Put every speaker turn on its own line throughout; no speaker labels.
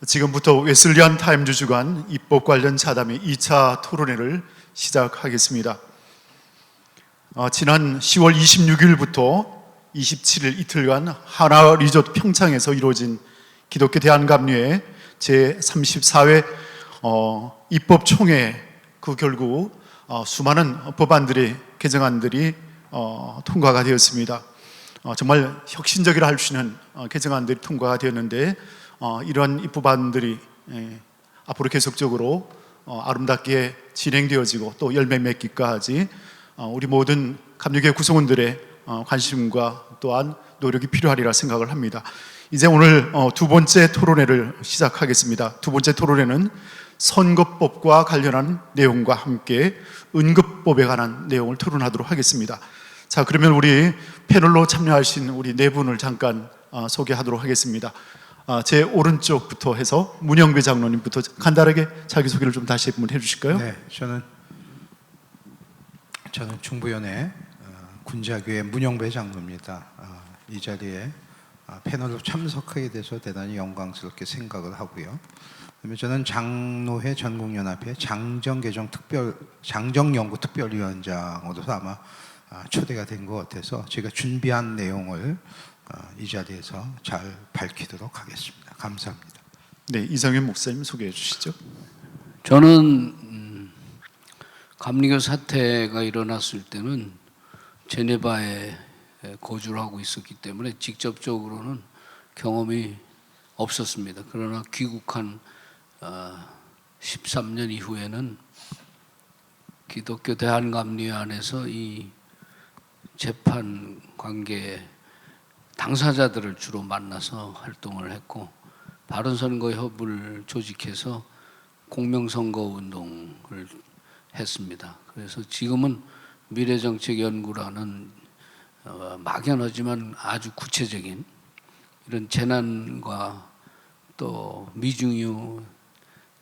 지금부터 웨슬리안 타임즈 주간 입법 관련 자담회 2차 토론회를 시작하겠습니다. 지난 10월 26일부터 27일 이틀간 하나 리조트 평창에서 이루어진 기독교 대한감리회 제34회 입법총회, 그 결국 수많은 법안들이, 개정안들이 통과가 되었습니다. 정말 혁신적이라 할 수 있는 개정안들이 통과가 되었는데, 이러한 입법안들이 앞으로 계속적으로 아름답게 진행되어지고 또 열매 맺기까지 우리 모든 감리교회 구성원들의 관심과 또한 노력이 필요하리라 생각을 합니다. 이제 오늘 두 번째 토론회를 시작하겠습니다. 두 번째 토론회는 선거법과 관련한 내용과 함께 은급법에 관한 내용을 토론하도록 하겠습니다. 자, 그러면 우리 패널로 참여하신 우리 네 분을 잠깐 소개하도록 하겠습니다. 제 오른쪽부터 해서 문영배 장로님부터 간단하게 자기소개를 좀 다시 한번 해주실까요?
네, 저는 충부연회 군자교회 문영배 장로입니다. 이 자리에 패널로 참석하게 돼서 대단히 영광스럽게 생각을 하고요. 그다음에 저는 장로회 전국연합회 장정연구특별위원장으로서 아마 초대가 된 것 같아서 제가 준비한 내용을 이 자리에서 잘 밝히도록 하겠습니다. 감사합니다.
네, 이상현 목사님 소개해 주시죠.
저는 감리교 사태가 일어났을 때는 제네바에 거주를 하고 있었기 때문에 직접적으로는 경험이 없었습니다. 그러나 귀국한 13년 이후에는 기독교 대한감리회 안에서 이 재판 관계 당사자들을 주로 만나서 활동을 했고, 바른선거협을 조직해서 공명선거운동을 했습니다. 그래서 지금은 미래정책연구라는 막연하지만 아주 구체적인 이런 재난과 또 미중유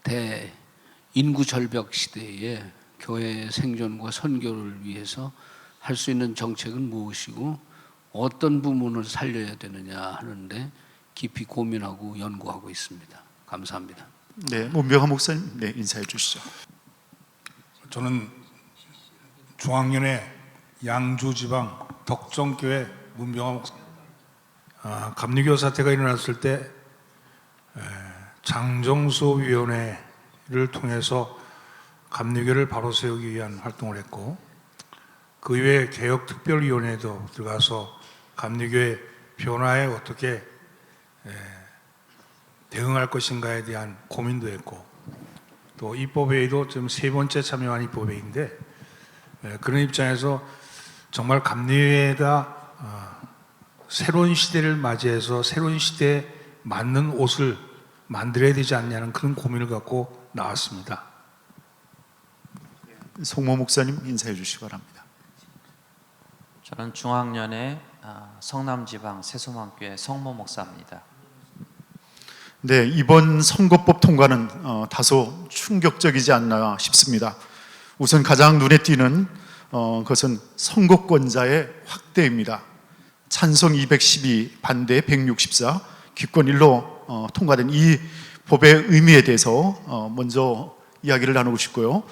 대인구 절벽 시대에 교회의 생존과 선교를 위해서 할 수 있는 정책은 무엇이고 어떤 부분을 살려야 되느냐 하는데 깊이 고민하고 연구하고 있습니다. 감사합니다.
네, 문병하 목사님, 네, 인사해 주시죠.
저는 중앙연회 양주지방 덕정교회 문병하 목사. 감리교 사태가 일어났을 때 장정수위원회를 통해서 감리교를 바로 세우기 위한 활동을 했고, 그 이외에 개혁특별위원회도 들어가서 감리교의 변화에 어떻게 대응할 것인가에 대한 고민도 했고, 또 입법회의도 지금 세 번째 참여한 입법회의인데, 그런 입장에서 정말 감리회가 새로운 시대를 맞이해서 새로운 시대에 맞는 옷을 만들어야 되지 않냐는 그런 고민을 갖고 나왔습니다.
송모 목사님 인사해 주시기 바랍니다.
저는 중앙연회 성남지방 세소만교회 성모 목사입니다.
네, 이번 선거법 통과는 다소 충격적이지 않나 싶습니다. 우선 가장 눈에 띄는 것은 선거권자의 확대입니다. 찬성 212, 반대 164, 기권 1로 통과된 이 법의 의미에 대해서 먼저 이야기를 나누고 싶고요.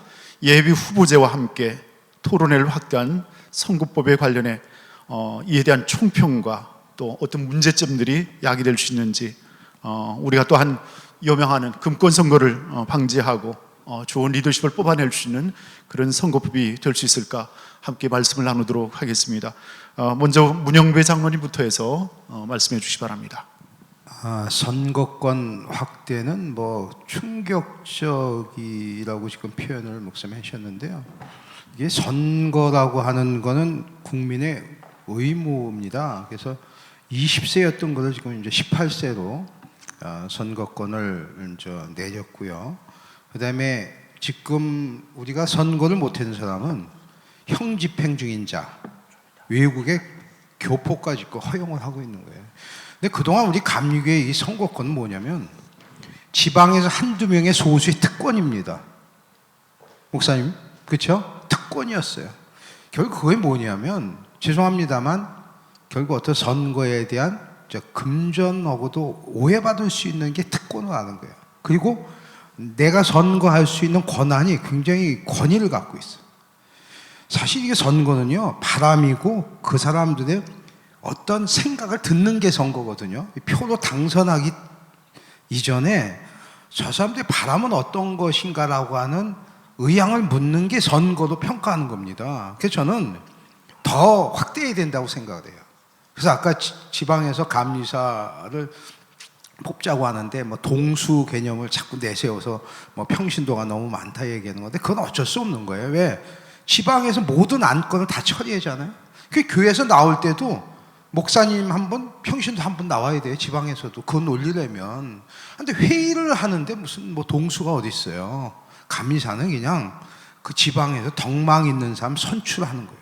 예비 후보제와 함께 토론회를 확대한 선거법에 관련해 이에 대한 총평과 또 어떤 문제점들이 야기될 수 있는지, 우리가 또한 여명하는 금권 선거를 방지하고 좋은 리더십을 뽑아낼 수 있는 그런 선거법이 될 수 있을까 함께 말씀을 나누도록 하겠습니다. 먼저 문영배 장로님부터 해서 말씀해 주시기 바랍니다.
선거권 확대는 충격적이라고 지금 표현을 목사님 하셨는데요. 이게 선거라고 하는 거는 국민의 의무입니다. 그래서 20세였던 것을 지금 이제 18세로 선거권을 이제 내렸고요. 그다음에 지금 우리가 선거를 못하는 사람은 형집행 중인 자, 외국에 교포까지 있고 허용을 하고 있는 거예요. 근데 그동안 우리 감리교의 이 선거권은 뭐냐면 지방에서 한두 명의 소수의 특권입니다. 목사님, 그렇죠? 특권이었어요. 결국 그게 뭐냐면, 죄송합니다만 결국 어떤 선거에 대한 금전하고도 오해받을 수 있는 게 특권을 하는 거예요. 그리고 내가 선거할 수 있는 권한이 굉장히 권위를 갖고 있어요. 사실 이게 선거는요, 바람이고 그 사람들의 어떤 생각을 듣는 게 선거거든요. 표로 당선하기 이전에 저 사람들의 바람은 어떤 것인가라고 하는 의향을 묻는 게 선거로 평가하는 겁니다. 그래서 저는 더 확대해야 된다고 생각을 해요. 그래서 아까 지방에서 감리사를 뽑자고 하는데 뭐 동수 개념을 자꾸 내세워서 뭐 평신도가 너무 많다 얘기하는 건데 그건 어쩔 수 없는 거예요. 왜? 지방에서 모든 안건을 다 처리하잖아요. 그 교회에서 나올 때도 목사님 한 분, 평신도 한 분 나와야 돼요. 지방에서도 그건 논리라면. 근데 회의를 하는데 무슨 뭐 동수가 어디 있어요? 감리사는 그냥 그 지방에서 덕망 있는 사람 선출하는 거예요.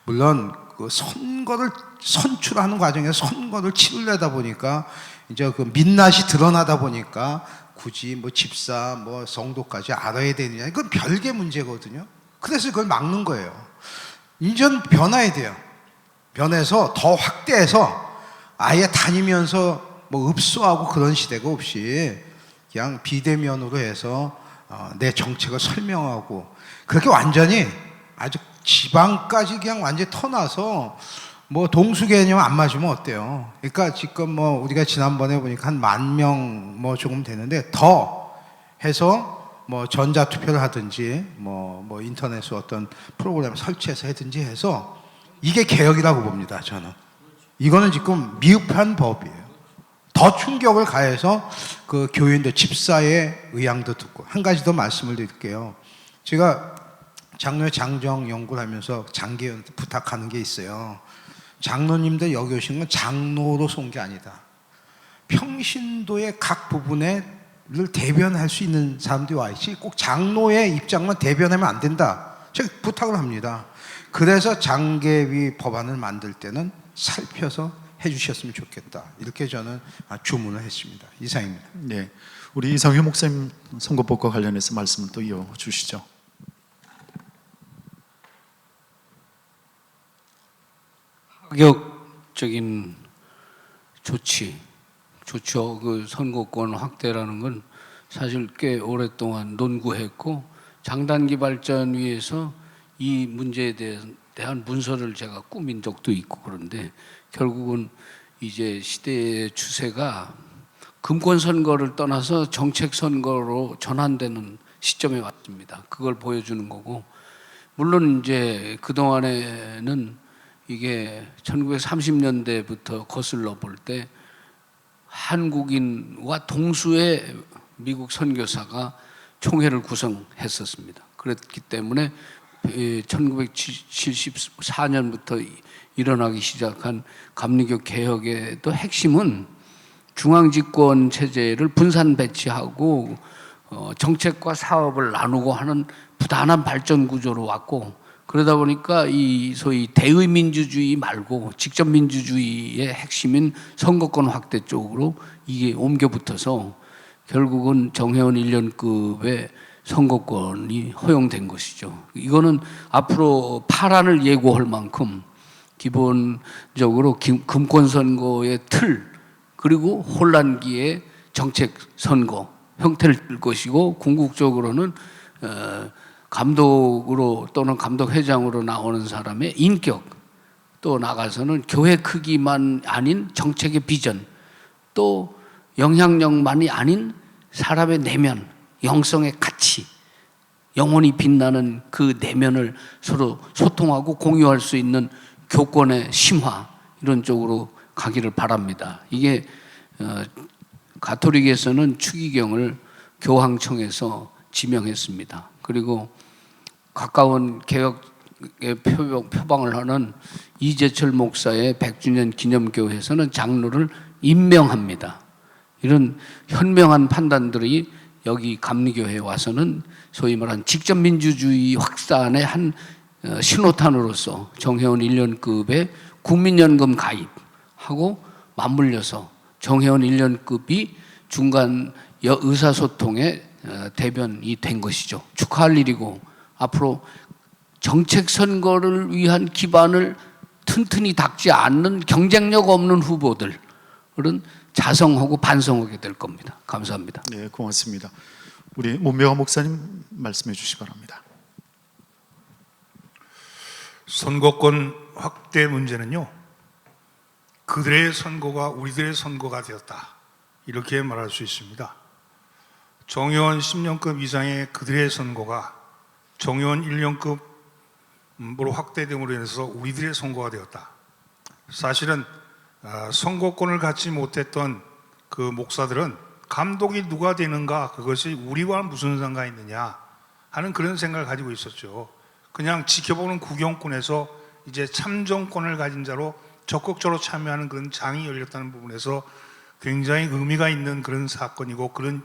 물론 그 선거를 선출하는 과정에서 선거를 치르려다 보니까 이제 그 민낯이 드러나다 보니까 굳이 뭐 집사 뭐 성도까지 알아야 되느냐, 이건 별개 문제거든요. 그래서 그걸 막는 거예요. 이전 변화해야 돼요. 변해서 더 확대해서 아예 다니면서 뭐 읍소하고 그런 시대가 없이 그냥 비대면으로 해서 내 정책을 설명하고, 그렇게 완전히 아주 지방까지 그냥 완전히 터놔서 뭐 동수 개념 안 맞으면 어때요? 그러니까 지금 뭐 우리가 지난번에 보니까 한 10,000명 뭐 조금 되는데 더 해서 뭐 전자투표를 하든지 뭐 인터넷으로 어떤 프로그램 설치해서 하든지 해서 이게 개혁이라고 봅니다. 저는 이거는 지금 미흡한 법이에요. 더 충격을 가해서 그 교인들 집사의 의향도 듣고, 한 가지 더 말씀을 드릴게요. 제가 장로회 장정 연구를 하면서 장계원한테 부탁하는 게 있어요. 장로님들 여기 오신 건 장로로서 온 게 아니다. 평신도의 각 부분을 대변할 수 있는 사람들이 와 있지 꼭 장로의 입장만 대변하면 안 된다. 제가 부탁을 합니다. 그래서 장계위 법안을 만들 때는 살펴서 해주셨으면 좋겠다. 이렇게 저는 주문을 했습니다. 이상입니다.
네, 우리 이상효 목사님 선거법과 관련해서 말씀을 또 이어주시죠.
파격적인 좋죠. 그 선거권 확대라는 건 사실 꽤 오랫동안 논구했고, 장단기 발전위에서 이 문제에 대한 문서를 제가 꾸민 적도 있고, 그런데 결국은 이제 시대의 추세가 금권 선거를 떠나서 정책 선거로 전환되는 시점에 왔습니다. 그걸 보여주는 거고, 물론 이제 그동안에는 이게 1930년대부터 거슬러 볼 때 한국인과 동수의 미국 선교사가 총회를 구성했었습니다. 그렇기 때문에 1974년부터 일어나기 시작한 감리교 개혁의 또 핵심은 중앙집권 체제를 분산 배치하고 정책과 사업을 나누고 하는 부단한 발전 구조로 왔고, 그러다 보니까 이 소위 대의 민주주의 말고 직접 민주주의의 핵심인 선거권 확대 쪽으로 이게 옮겨 붙어서 결국은 정회원 1년급의 선거권이 허용된 것이죠. 이거는 앞으로 파란을 예고할 만큼 기본적으로 금권 선거의 틀, 그리고 혼란기의 정책 선거 형태를 띨 것이고, 궁극적으로는 감독으로 또는 감독회장으로 나오는 사람의 인격, 또 나가서는 교회 크기만 아닌 정책의 비전, 또 영향력만이 아닌 사람의 내면, 영성의 가치, 영원히 빛나는 그 내면을 서로 소통하고 공유할 수 있는 교권의 심화, 이런 쪽으로 가기를 바랍니다. 이게 가톨릭에서는 추기경을 교황청에서 지명했습니다. 그리고 가까운 개혁의 표방을 하는 이재철 목사의 100주년 기념교회에서는 장로를 임명합니다. 이런 현명한 판단들이 여기 감리교회에 와서는 소위 말하는 직접 민주주의 확산의 한 신호탄으로서 정회원 1년급의 국민연금 가입하고 맞물려서 정회원 1년급이 중간 의사소통의 대변이 된 것이죠. 축하할 일이고, 앞으로 정책 선거를 위한 기반을 튼튼히 닦지 않는 경쟁력 없는 후보들, 자성하고 반성하게 될 겁니다. 감사합니다.
네, 고맙습니다. 우리 문명화 목사님 말씀해 주시기 바랍니다.
선거권 확대 문제는요, 그들의 선거가 우리들의 선거가 되었다, 이렇게 말할 수 있습니다. 정의원 10년급 이상의 그들의 선거가 정의원 1년급으로 확대됨으로 인해서 우리들의 선거가 되었다. 사실은 선거권을 갖지 못했던 그 목사들은 감독이 누가 되는가, 그것이 우리와 무슨 상관이 있느냐 하는 그런 생각을 가지고 있었죠. 그냥 지켜보는 구경꾼에서 이제 참정권을 가진 자로 적극적으로 참여하는 그런 장이 열렸다는 부분에서 굉장히 의미가 있는 그런 사건이고 그런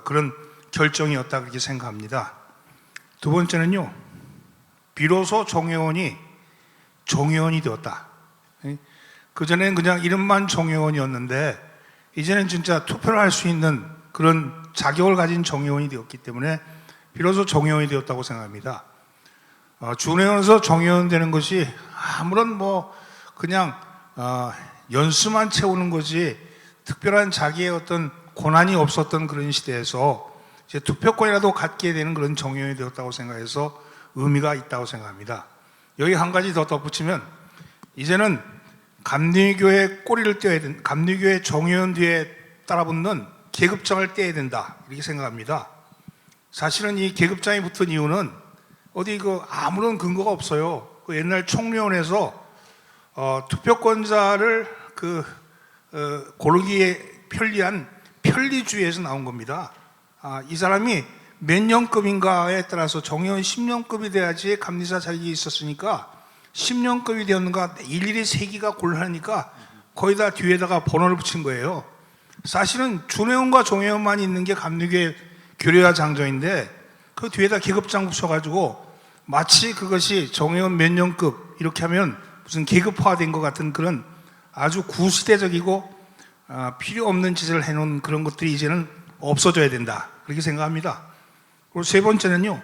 그런 결정이었다, 그렇게 생각합니다. 두 번째는요, 비로소 정의원이 정의원이 되었다. 그전에는 그냥 이름만 정의원이었는데 이제는 진짜 투표를 할 수 있는 그런 자격을 가진 정의원이 되었기 때문에 비로소 정의원이 되었다고 생각합니다. 준회원에서 정의원 되는 것이 아무런 그냥 연수만 채우는 것이 특별한 자기의 어떤 고난이 없었던 그런 시대에서 이제 투표권이라도 갖게 되는 그런 정의원이 되었다고 생각해서 의미가 있다고 생각합니다. 여기 한 가지 더 덧붙이면, 이제는 감리교의 꼬리를 떼야 된다, 감리교의 정의원 뒤에 따라붙는 계급장을 떼야 된다, 이렇게 생각합니다. 사실은 이 계급장이 붙은 이유는 어디 아무런 근거가 없어요. 그 옛날 총련에서 투표권자를 고르기에 편리한 편리주의에서 나온 겁니다. 이 사람이 몇 년급인가에 따라서 정의원 10년급이 돼야지 감리사 자격이 있었으니까 10년급이 되었는가 일일이 세기가 곤란하니까 거기다 뒤에다가 번호를 붙인 거예요. 사실은 준회원과 정회원만 있는 게 감리교의 교례와 장정인데 그 뒤에다 계급장 붙여가지고 마치 그것이 정회원 몇 년급 이렇게 하면 무슨 계급화된 것 같은 그런 아주 구시대적이고 필요 없는 짓을 해놓은 그런 것들이 이제는 없어져야 된다, 그렇게 생각합니다. 그리고 세 번째는요,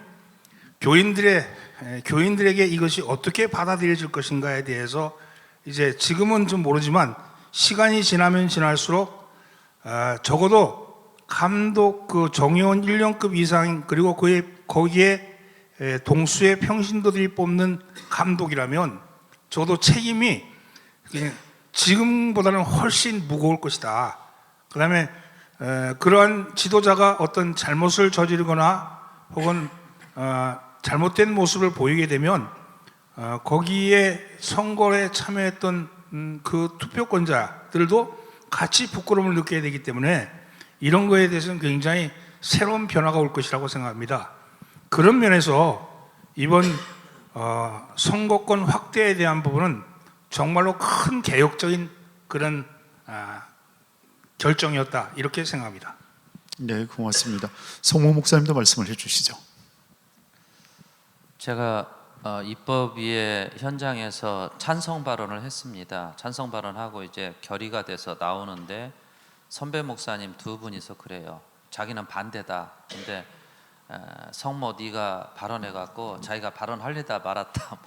교인들에게 이것이 어떻게 받아들여질 것인가에 대해서 이제 지금은 좀 모르지만 시간이 지나면 지날수록 적어도 감독 정의원 1년급 이상 그리고 거기에 동수의 평신도들이 뽑는 감독이라면 적어도 책임이 지금보다는 훨씬 무거울 것이다. 그 다음에 그러한 지도자가 어떤 잘못을 저지르거나 혹은 잘못된 모습을 보이게 되면 거기에 선거에 참여했던 그 투표권자들도 같이 부끄러움을 느껴야 되기 때문에 이런 거에 대해서는 굉장히 새로운 변화가 올 것이라고 생각합니다. 그런 면에서 이번 선거권 확대에 대한 부분은 정말로 큰 개혁적인 그런 결정이었다, 이렇게 생각합니다.
네, 고맙습니다. 송모 목사님도 말씀을 해주시죠.
제가 입법위의 현장에서 찬성 발언을 했습니다. 찬성 발언하고 이제 결의가 돼서 나오는데 선배 목사님 두 분이서 그래요. 자기는 반대다. 근데 성모 네가 발언해갖고 자기가 발언하려다 말았다.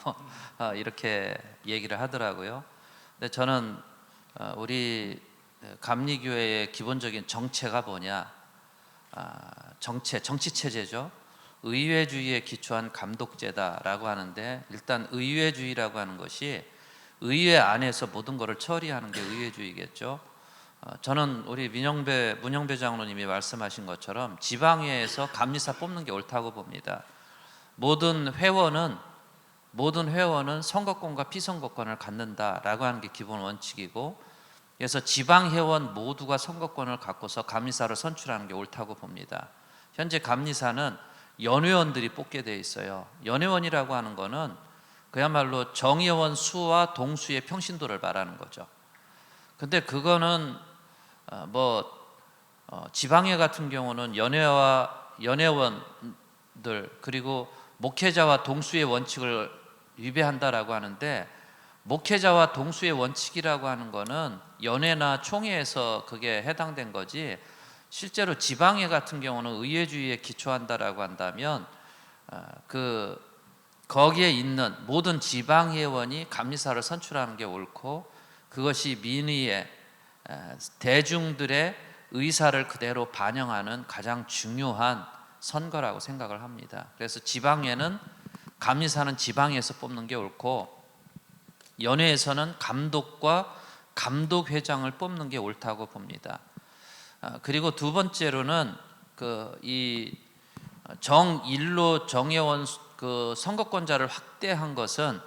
이렇게 얘기를 하더라고요. 근데 저는 우리 감리교회의 기본적인 정체가 뭐냐? 정치 체제죠. 의회주의에 기초한 감독제다라고 하는데, 일단 의회주의라고 하는 것이 의회 안에서 모든 것을 처리하는 게 의회주의겠죠. 저는 우리 문영배 장로님이 말씀하신 것처럼 지방회에서 감리사 뽑는 게 옳다고 봅니다. 모든 회원은 선거권과 피선거권을 갖는다라고 하는 게 기본 원칙이고, 그래서 지방회원 모두가 선거권을 갖고서 감리사를 선출하는 게 옳다고 봅니다. 현재 감리사는 연회원들이 뽑게 돼 있어요. 연회원이라고 하는 거는 그야말로 정의원 수와 동수의 평신도를 말하는 거죠. 근데 그거는 지방회 같은 경우는 연회원들 그리고 목회자와 동수의 원칙을 위배한다라고 하는데, 목회자와 동수의 원칙이라고 하는 거는 연회나 총회에서 그게 해당된 거지, 실제로 지방회 같은 경우는 의회주의에 기초한다라고 한다면 거기에 있는 모든 지방회원이 감리사를 선출하는 게 옳고, 그것이 민의에 대중들의 의사를 그대로 반영하는 가장 중요한 선거라고 생각을 합니다. 그래서 지방에는 감리사는 지방에서 뽑는 게 옳고 연회에서는 감독과 감독회장을 뽑는 게 옳다고 봅니다. 그리고 두 번째로는 이 정일로 정회원 선거권자를 확대한 것은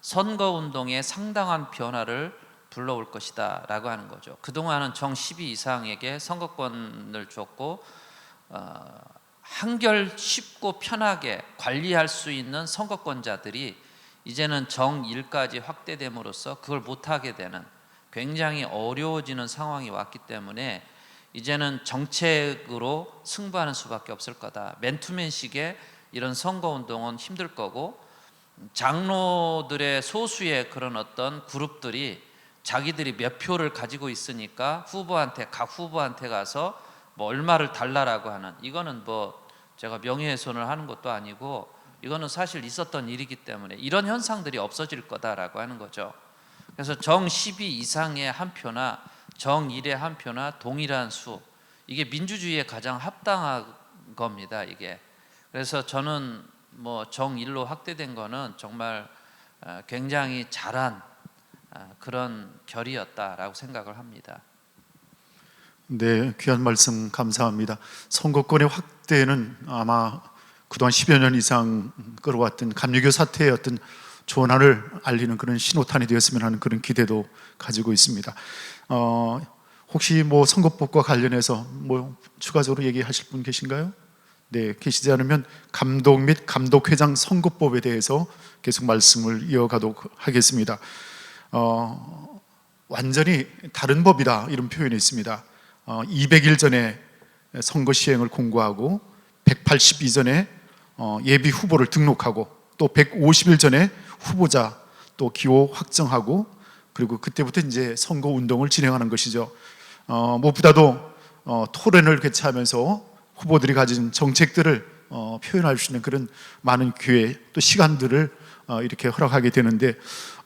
선거운동에 상당한 변화를 불러올 것이다 라고 하는 거죠. 그동안은 정 12 이상에게 선거권을 줬고 한결 쉽고 편하게 관리할 수 있는 선거권자들이 이제는 정 1까지 확대됨으로써 그걸 못하게 되는 굉장히 어려워지는 상황이 왔기 때문에 이제는 정책으로 승부하는 수밖에 없을 거다. 맨투맨식의 이런 선거운동은 힘들 거고 장로들의 소수의 그런 어떤 그룹들이 자기들이 몇 표를 가지고 있으니까 각 후보한테 가서 뭐 얼마를 달라라고 하는, 이거는 뭐 제가 명예훼손을 하는 것도 아니고 이거는 사실 있었던 일이기 때문에 이런 현상들이 없어질 거다라고 하는 거죠. 그래서 정 12 이상의 한 표나 정 1의 한 표나 동일한 수, 이게 민주주의에 가장 합당한 겁니다, 이게. 그래서 저는 뭐 정 1로 확대된 거는 정말 굉장히 잘한 그런 결의였다라고 생각을 합니다.
네, 귀한 말씀 감사합니다. 선거권의 확대는 아마 그동안 10여 년 이상 끌어왔던 감리교 사태의 어떤 전환을 알리는 그런 신호탄이 되었으면 하는 그런 기대도 가지고 있습니다. 혹시 뭐 선거법과 관련해서 뭐 추가적으로 얘기하실 분 계신가요? 네, 계시지 않으면 감독 및 감독회장 선거법에 대해서 계속 말씀을 이어가도록 하겠습니다. 완전히 다른 법이다 이런 표현이 있습니다. 200일 전에 선거 시행을 공고하고 180일 전에 예비 후보를 등록하고 또 150일 전에 후보자 또 기호 확정하고 그리고 그때부터 이제 선거 운동을 진행하는 것이죠. 무엇보다도 토론을 개최하면서 후보들이 가진 정책들을 표현할 수 있는 그런 많은 기회 또 시간들을 이렇게 허락하게 되는데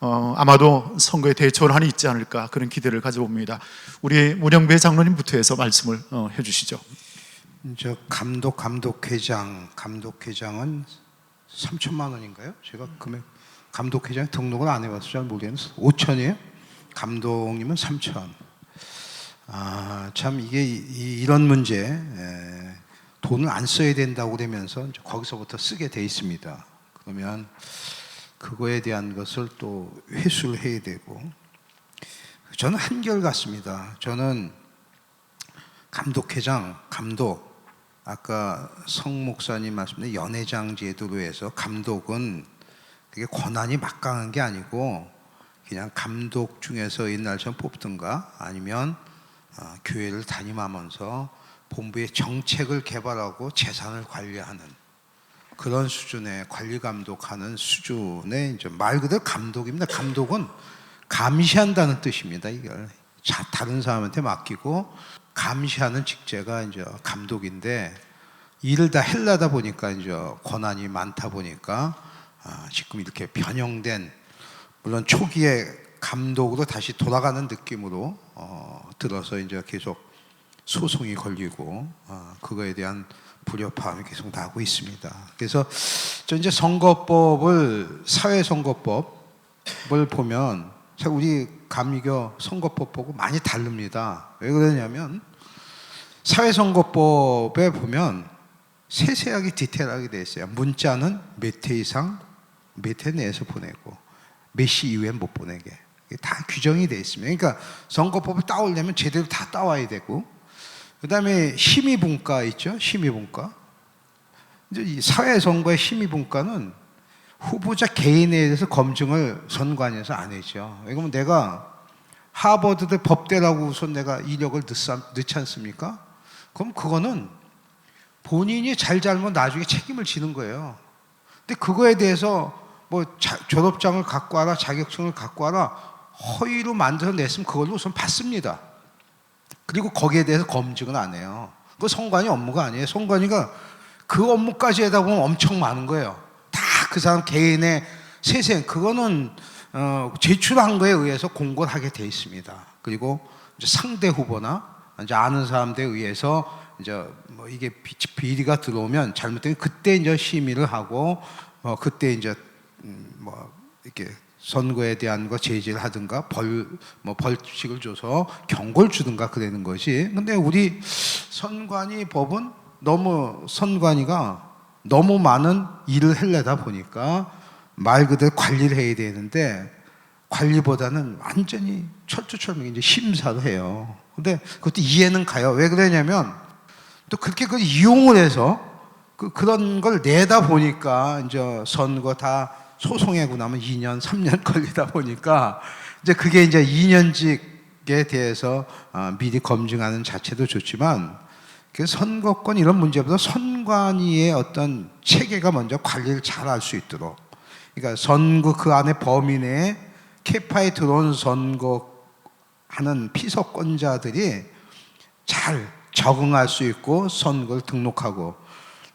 아마도 선거에 대전환이 있지 않을까 그런 기대를 가져봅니다. 우리 문영배 장로님부터 해서 말씀을 해주시죠.
저 감독회장은 3천만 원인가요? 제가 금액 감독회장 등록을 안 해봐서 잘 모르겠는데 5천이에요? 감독님은 3천. 참 이게 이런 문제 돈을 안 써야 된다고 그러면서 거기서부터 쓰게 돼 있습니다. 그러면 그거에 대한 것을 또 회수를 해야 되고 저는 한결같습니다. 저는 감독 아까 성 목사님 말씀대 연회장 제도로 해서 감독은 되게 권한이 막강한 게 아니고 그냥 감독 중에서 옛날처럼 뽑든가 아니면 교회를 담임하면서 본부의 정책을 개발하고 재산을 관리하는 그런 수준의 관리 감독하는 수준의 이제 말 그대로 감독입니다. 감독은 감시한다는 뜻입니다. 이걸 다른 사람한테 맡기고 감시하는 직제가 이제 감독인데 일을 다 하려다 보니까 이제 권한이 많다 보니까 지금 이렇게 변형된 물론 초기에 감독으로 다시 돌아가는 느낌으로 들어서 이제 계속 소송이 걸리고 그거에 대한 불협화음이 계속 나고 있습니다. 그래서 저 이제 사회선거법을 보면 우리 감리교 선거법 보고 많이 다릅니다. 왜 그러냐면 사회선거법에 보면 세세하게 디테일하게 되어 있어요. 문자는 몇 회 이상 몇 회 내에서 보내고 몇 시 이후엔 못 보내게 다 규정이 되어 있습니다. 그러니까 선거법을 따오려면 제대로 다 따와야 되고 그 다음에 심의분과 있죠. 심의분과 이제 이 사회선거의 심의분과는 후보자 개인에 대해서 검증을 선관위에서 안 해죠. 왜냐면 내가 하버드대 법대라고 우선 내가 이력을 넣지 않습니까? 그럼 그거는 본인이 잘못 나중에 책임을 지는 거예요. 근데 그거에 대해서 뭐 졸업장을 갖고 와라, 자격증을 갖고 와라, 허위로 만들어 냈으면 그걸로 우선 받습니다. 그리고 거기에 대해서 검증은 안 해요. 그 선관위 업무가 아니에요. 선관위가 그 업무까지 하다 보면 엄청 많은 거예요. 다 그 사람 개인의 세세 그거는 제출한 거에 의해서 공고를 하게 돼 있습니다. 그리고 이제 상대 후보나 이제 아는 사람들에 의해서 이제 뭐 이게 비리가 들어오면 잘못되면 그때 이제 심의를 하고 그때 이제 뭐 이렇게 선거에 대한 거 제재를 하든가 벌칙을 줘서 경고를 주든가 그러는 것이. 근데 우리 선관위 법은 선관위가 너무 많은 일을 하려다 보니까 말 그대로 관리를 해야 되는데 관리보다는 완전히 철두철미 이제 심사를 해요. 근데 그것도 이해는 가요. 왜 그러냐면 또 그렇게 그 이용을 해서 그런 걸 내다 보니까 이제 선거 다 소송하고 나면 2년, 3년 걸리다 보니까 이제 그게 이제 2년직에 대해서 미리 검증하는 자체도 좋지만 그 선거권 이런 문제보다 선관위의 어떤 체계가 먼저 관리를 잘 할 수 있도록, 그러니까 선거 그 안에 범위 내에 캐파에 들어온 선거하는 피서권자들이 잘 적응할 수 있고 선거를 등록하고,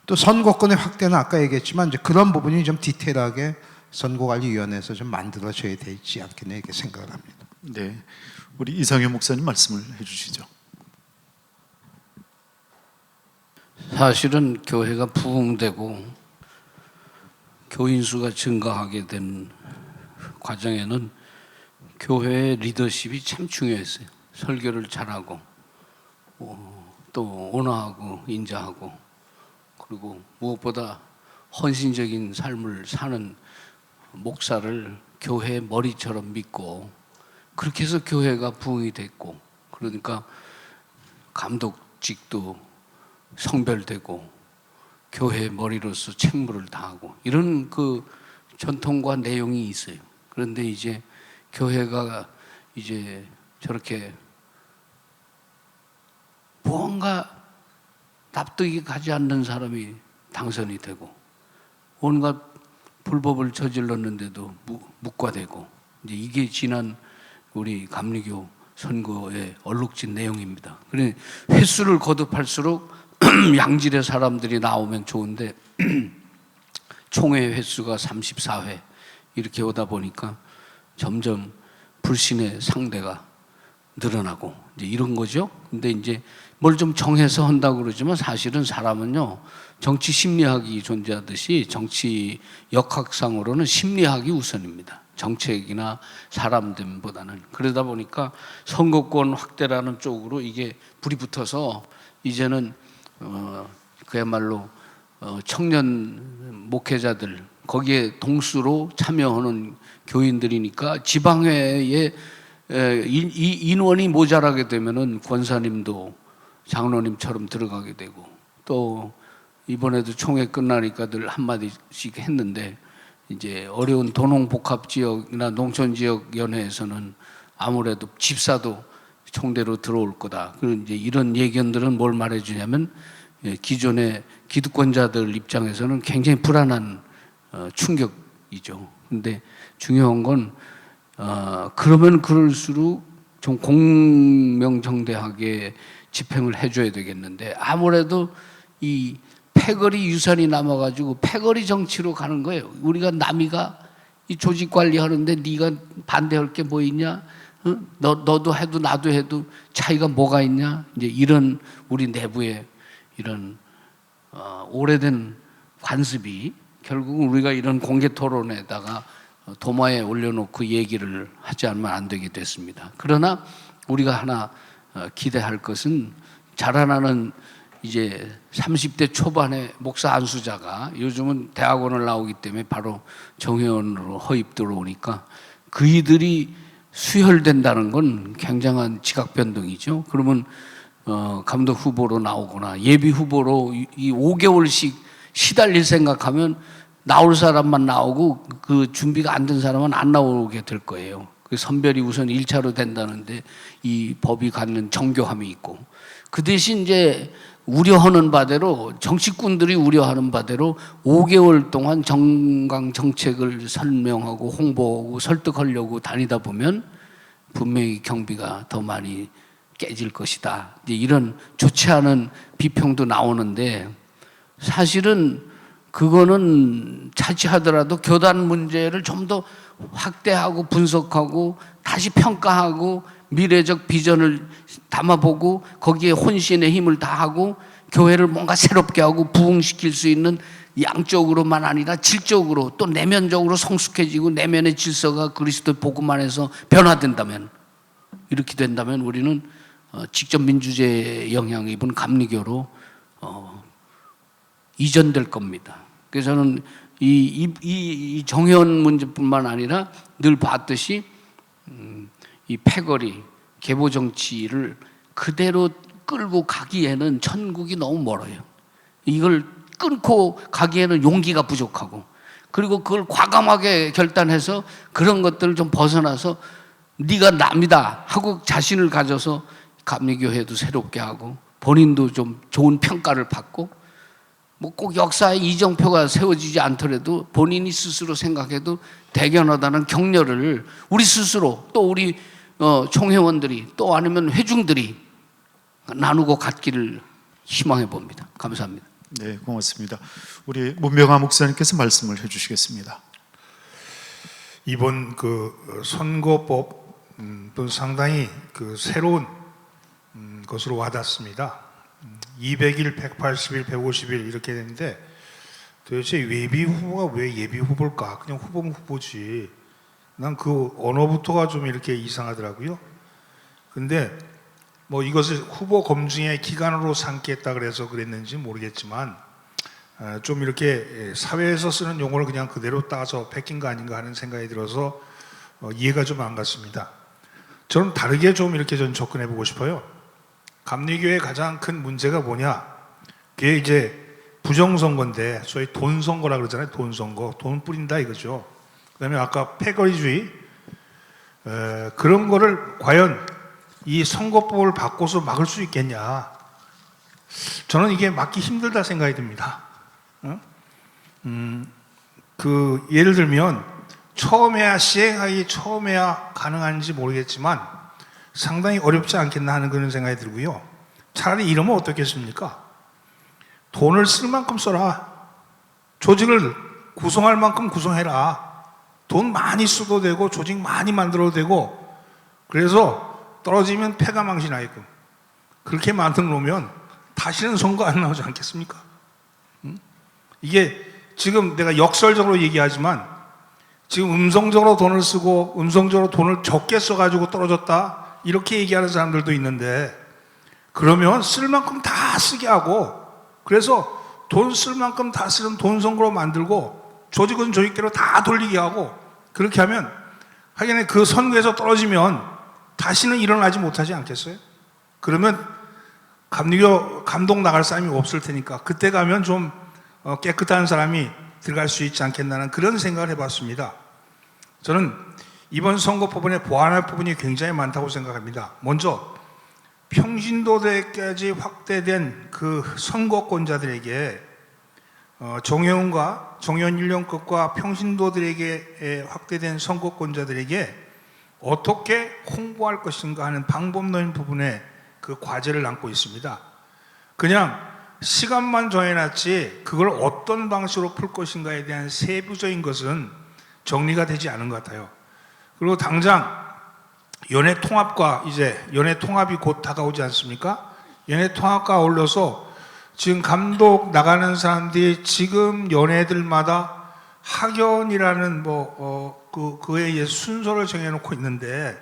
또 선거권의 확대는 아까 얘기했지만 이제 그런 부분이 좀 디테일하게 선거관리위원회에서 좀 만들어져야 되지 않겠나 이렇게 생각을 합니다.
네, 우리 이상현 목사님 말씀을 해주시죠.
사실은 교회가 부흥되고 교인 수가 증가하게 된 과정에는 교회의 리더십이 참 중요했어요. 설교를 잘하고 또 온화하고 인자하고, 그리고 무엇보다 헌신적인 삶을 사는 목사를 교회의 머리처럼 믿고, 그렇게 해서 교회가 부흥이 됐고, 그러니까 감독직도 성별되고 교회의 머리로서 책무를 다하고 이런 그 전통과 내용이 있어요. 그런데 이제 교회가 이제 저렇게 무언가 납득이 가지 않는 사람이 당선이 되고 온갖 불법을 저질렀는데도 묵과되고, 이제 이게 지난 우리 감리교 선거의 얼룩진 내용입니다. 그래 횟수를 거듭할수록 양질의 사람들이 나오면 좋은데 총회 횟수가 34회 이렇게 오다 보니까 점점 불신의 상대가 늘어나고 이제 이런 거죠. 근데 이제 뭘 좀 정해서 한다고 그러지만 사실은 사람은요, 정치 심리학이 존재하듯이 정치 역학상으로는 심리학이 우선입니다. 정책이나 사람됨보다는. 그러다 보니까 선거권 확대라는 쪽으로 이게 불이 붙어서 이제는 그야말로 청년 목회자들 거기에 동수로 참여하는 교인들이니까 지방회에 인원이 모자라게 되면은 권사님도 장로님처럼 들어가게 되고, 또 이번에도 총회 끝나니까들 한마디씩 했는데 이제 어려운 도농복합지역이나 농촌지역연회에서는 아무래도 집사도 총대로 들어올 거다. 그런 이제 이런 예견들은 뭘 말해주냐면 기존의 기득권자들 입장에서는 굉장히 불안한 충격이죠. 근데 중요한 건 그러면 그럴수록 좀 공명정대하게 집행을 해줘야 되겠는데 아무래도 이 패거리 유산이 남아가지고 패거리 정치로 가는 거예요. 우리가 남이가 이 조직 관리하는데 네가 반대할 게 뭐 있냐? 너도 해도 나도 해도 차이가 뭐가 있냐? 이제 이런 우리 내부의 이런 오래된 관습이 결국은 우리가 이런 공개 토론에다가 도마에 올려놓고 얘기를 하지 않으면 안 되게 됐습니다. 그러나 우리가 하나 기대할 것은 자라나는 이제 30대 초반의 목사 안수자가 요즘은 대학원을 나오기 때문에 바로 정회원으로 허입 들어오니까 그이들이 수혈된다는 건 굉장한 지각 변동이죠. 그러면 감독 후보로 나오거나 예비 후보로 이 5개월씩 시달릴 생각하면 나올 사람만 나오고 그 준비가 안 된 사람은 안 나오게 될 거예요. 그 선별이 우선 1차로 된다는데 이 법이 갖는 정교함이 있고, 그 대신 이제 우려하는 바대로 정치꾼들이 우려하는 바대로 5개월 동안 정강 정책을 설명하고 홍보하고 설득하려고 다니다 보면 분명히 경비가 더 많이 깨질 것이다. 이제 이런 좋지 않은 비평도 나오는데 사실은 그거는 차치하더라도 교단 문제를 좀 더 확대하고 분석하고 다시 평가하고 미래적 비전을 담아보고 거기에 혼신의 힘을 다하고 교회를 뭔가 새롭게 하고 부흥시킬 수 있는 양적으로만 아니라 질적으로 또 내면적으로 성숙해지고 내면의 질서가 그리스도 복음 안에서 변화된다면, 이렇게 된다면 우리는 직접 민주제에 영향을 입은 감리교로 이전될 겁니다. 그래서 저는 이 정현 문제뿐만 아니라 늘 봤듯이 이 패거리 계보 정치를 그대로 끌고 가기에는 천국이 너무 멀어요. 이걸 끊고 가기에는 용기가 부족하고, 그리고 그걸 과감하게 결단해서 그런 것들을 좀 벗어나서 네가 남이다 하고 자신을 가져서 감리교회도 새롭게 하고 본인도 좀 좋은 평가를 받고, 뭐 꼭 역사에 이정표가 세워지지 않더라도 본인이 스스로 생각해도 대견하다는 격려를 우리 스스로 또 우리 총회원들이 또 아니면 회중들이 나누고 갖기를 희망해 봅니다. 감사합니다.
네, 고맙습니다. 우리 문병하 목사님께서 말씀을 해주시겠습니다.
이번 그 선거법은 상당히 그 새로운 것으로 와닿습니다. 200일, 180일, 150일 이렇게 되는데 도대체 예비 후보가 왜 예비 후보일까? 그냥 후보면 후보지. 난 그 언어부터가 좀 이렇게 이상하더라고요. 근데 뭐 이것을 후보 검증의 기간으로 삼겠다 그래서 그랬는지 모르겠지만 좀 이렇게 사회에서 쓰는 용어를 그냥 그대로 따서 베낀 거 아닌가 하는 생각이 들어서 이해가 좀 안 갔습니다. 저는 다르게 좀 이렇게 좀 접근해 보고 싶어요. 감리교의 가장 큰 문제가 뭐냐? 그게 이제 부정선거인데 소위 돈선거라 그러잖아요. 돈선거. 돈 뿌린다 이거죠. 그 다음에 아까 패거리주의, 그런 거를 과연 이 선거법을 바꿔서 막을 수 있겠냐? 저는 이게 막기 힘들다 생각이 듭니다. 예를 들면 처음에야 시행하기 처음에야 가능한지 모르겠지만 상당히 어렵지 않겠나 하는 그런 생각이 들고요. 차라리 이러면 어떻겠습니까? 돈을 쓸 만큼 써라. 조직을 구성할 만큼 구성해라. 돈 많이 써도 되고 조직 많이 만들어도 되고, 그래서 떨어지면 패가 망신하게끔 그렇게 만들어 놓으면 다시는 선거 안 나오지 않겠습니까? 이게 지금 내가 역설적으로 얘기하지만 지금 음성적으로 돈을 쓰고 음성적으로 돈을 적게 써가지고 떨어졌다 이렇게 얘기하는 사람들도 있는데, 그러면 쓸 만큼 다 쓰게 하고, 그래서 돈 쓸 만큼 다 쓰는 돈 선거로 만들고 조직은 조직대로 다 돌리게 하고, 그렇게 하면 하긴 그 선거에서 떨어지면 다시는 일어나지 못하지 않겠어요? 그러면 감리교 감독 나갈 사람이 없을 테니까 그때 가면 좀 깨끗한 사람이 들어갈 수 있지 않겠나는 그런 생각을 해봤습니다. 저는 이번 선거법원에 보완할 부분이 굉장히 많다고 생각합니다. 먼저 평신도대까지 확대된 그 선거권자들에게 정회원과 정회원 연령급과 평신도들에게 확대된 선거권자들에게 어떻게 홍보할 것인가 하는 방법론인 부분에 그 과제를 안고 있습니다. 그냥 시간만 정해놨지 그걸 어떤 방식으로 풀 것인가에 대한 세부적인 것은 정리가 되지 않은 것 같아요. 그리고 당장 연회 통합과 이제 연회 통합이 곧 다가오지 않습니까? 연회 통합과 어울려서 지금 감독 나가는 사람들이 지금 연회들마다 학연이라는 그에 의해 순서를 정해놓고 있는데,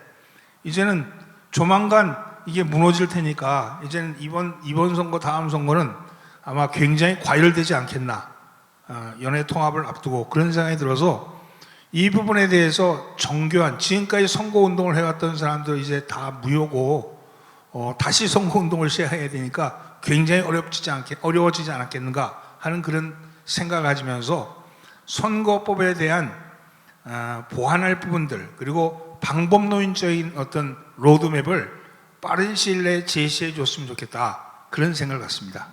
이제는 조만간 이게 무너질 테니까 이제는 이번 선거 다음 선거는 아마 굉장히 과열되지 않겠나, 연회 통합을 앞두고 그런 생각이 들어서 이 부분에 대해서 정교한, 지금까지 선거운동을 해왔던 사람들 이제 다 무효고 다시 선거운동을 시작해야 되니까 굉장히 어려워지지 않았겠는가 하는 그런 생각을 가지면서 선거법에 대한 보완할 부분들, 그리고 방법론적인 어떤 로드맵을 빠른 시일 내에 제시해 줬으면 좋겠다, 그런 생각을 갖습니다.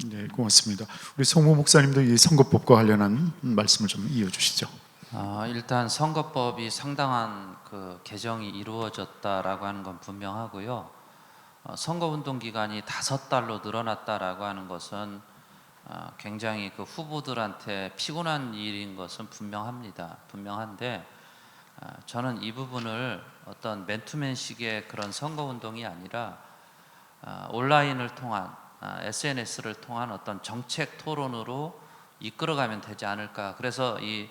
네, 고맙습니다. 우리 송모 목사님도 이 선거법과 관련한 말씀을 좀 이어주시죠.
일단 선거법이 상당한 그 개정이 이루어졌다라고 하는 건 분명하고요. 선거운동 기간이 5달로 늘어났다라고 하는 것은 굉장히 그 후보들한테 피곤한 일인 것은 분명한데, 저는 이 부분을 어떤 맨투맨식의 그런 선거운동이 아니라 온라인을 통한 SNS를 통한 어떤 정책 토론으로 이끌어가면 되지 않을까. 그래서 이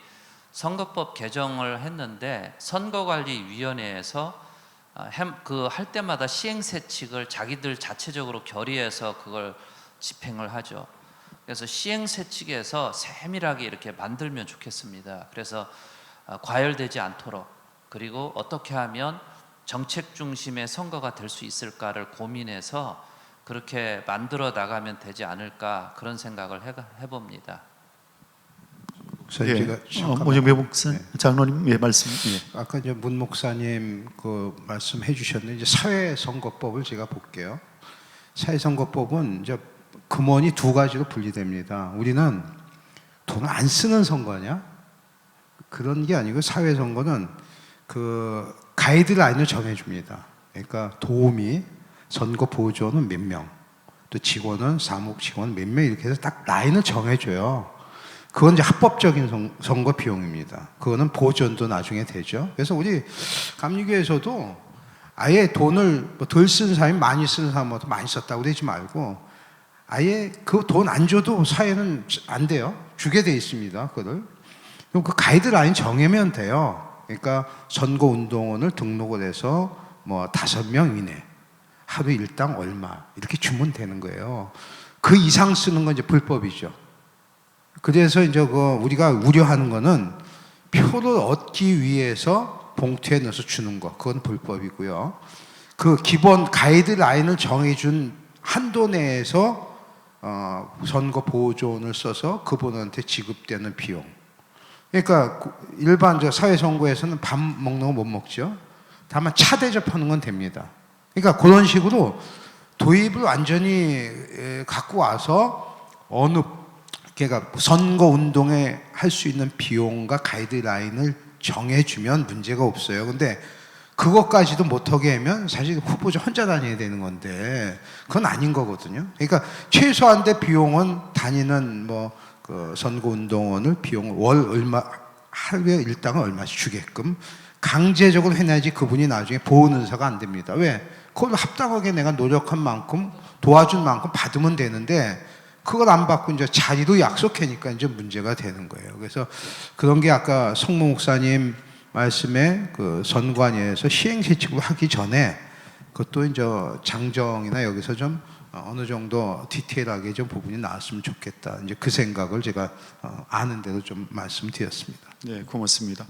선거법 개정을 했는데 선거관리위원회에서 그 할 때마다 시행세칙을 자기들 자체적으로 결의해서 그걸 집행을 하죠. 그래서 시행세칙에서 세밀하게 이렇게 만들면 좋겠습니다. 그래서 과열되지 않도록, 그리고 어떻게 하면 정책 중심의 선거가 될 수 있을까를 고민해서 그렇게 만들어 나가면 되지 않을까, 그런 생각을 해봅니다.
제가 잠깐만.
오정배 목사
네.
장로님 말씀. 예.
아까 이제 문 목사님 그 말씀해 주셨는데 이제 사회선거법을 제가 볼게요. 사회선거법은 이제 금원이 두 가지로 분리됩니다. 우리는 돈을 안 쓰는 선거냐? 그런 게 아니고 사회선거는 그 가이드라인을 정해줍니다. 그러니까 도우미, 선거 보조는 몇 명, 또 직원은 사무국 직원 몇 명 이렇게 해서 딱 라인을 정해줘요. 그건 이제 합법적인 선거 비용입니다. 그거는 보전도 나중에 되죠. 그래서 우리 감리교에서도 아예 돈을 덜 쓴 사람이 많이 쓰는 사람보다 많이 썼다고 그러지 말고 아예 그 돈 안 줘도 사회는 안 돼요. 주게 돼 있습니다. 그거를. 그럼 그 가이드라인 정하면 돼요. 그러니까 선거운동원을 등록을 해서 뭐 5명 이내, 하루 일당 얼마 이렇게 주면 되는 거예요. 그 이상 쓰는 건 이제 불법이죠. 그래서 이제 우리가 우려하는 거는 표를 얻기 위해서 봉투에 넣어서 주는 거, 그건 불법이고요. 그 기본 가이드라인을 정해준 한도 내에서 선거 보조원을 써서 그분한테 지급되는 비용. 그러니까 일반 사회선거에서는 밥 먹는 거 못 먹죠. 다만 차 대접하는 건 됩니다. 그러니까 그런 식으로 도입을 완전히 갖고 와서 어느 그러니까 선거 운동에 할 수 있는 비용과 가이드라인을 정해주면 문제가 없어요. 근데 그것까지도 못하게 하면 사실 후보자 혼자 다녀야 되는 건데 그건 아닌 거거든요. 그러니까 최소한대 비용은 다니는 그 선거운동원을 비용 월 얼마, 하루에 일당을 얼마씩 주게끔 강제적으로 해놔야지 그분이 나중에 보호는사가 안 됩니다. 왜? 그걸 합당하게 내가 노력한 만큼 도와준 만큼 받으면 되는데 그걸 안 받고 이제 자리도 약속하니까 이제 문제가 되는 거예요. 그래서 그런 게 아까 성모 목사님 말씀에 그 선관위에서 시행세칙을 하기 전에 그것도 이제 장정이나 여기서 좀 어느 정도 디테일하게 좀 부분이 나왔으면 좋겠다. 이제 그 생각을 제가 아는 대로 좀 말씀드렸습니다.
네, 고맙습니다.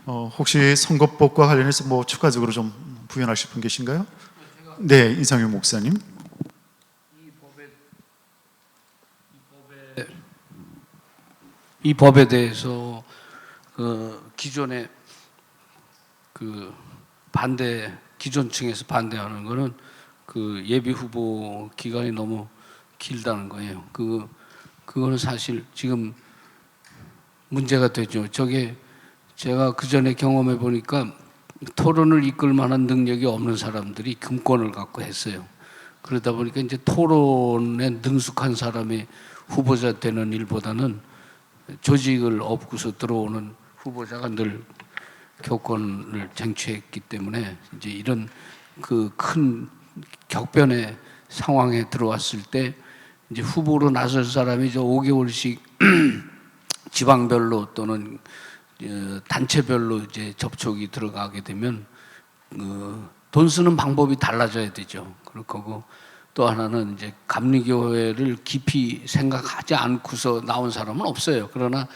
혹시 선거법과 관련해서 뭐 추가적으로 좀 부연하실 분 계신가요? 네, 이상윤 목사님.
이 법에 대해서 기존에 기존층에서 반대하는 거는 그 예비 후보 기간이 너무 길다는 거예요. 그거는 사실 지금 문제가 되죠. 저게 제가 그 전에 경험해 보니까 토론을 이끌 만한 능력이 없는 사람들이 금권을 갖고 했어요. 그러다 보니까 이제 토론에 능숙한 사람이 후보자 되는 일보다는 조직을 업고서 들어오는 후보자가 늘 교권을 쟁취했기 때문에 이제 이런 그 큰 격변의 상황에 들어왔을 때 이제 후보로 나설 사람이 5개월씩 지방별로 또는 단체별로 이제 접촉이 들어가게 되면 돈 쓰는 방법이 달라져야 되죠. 그럴 거고 또 하나는 이제 감리교회를 깊이 생각하지 않고서 나온 사람은 없어요. 그러나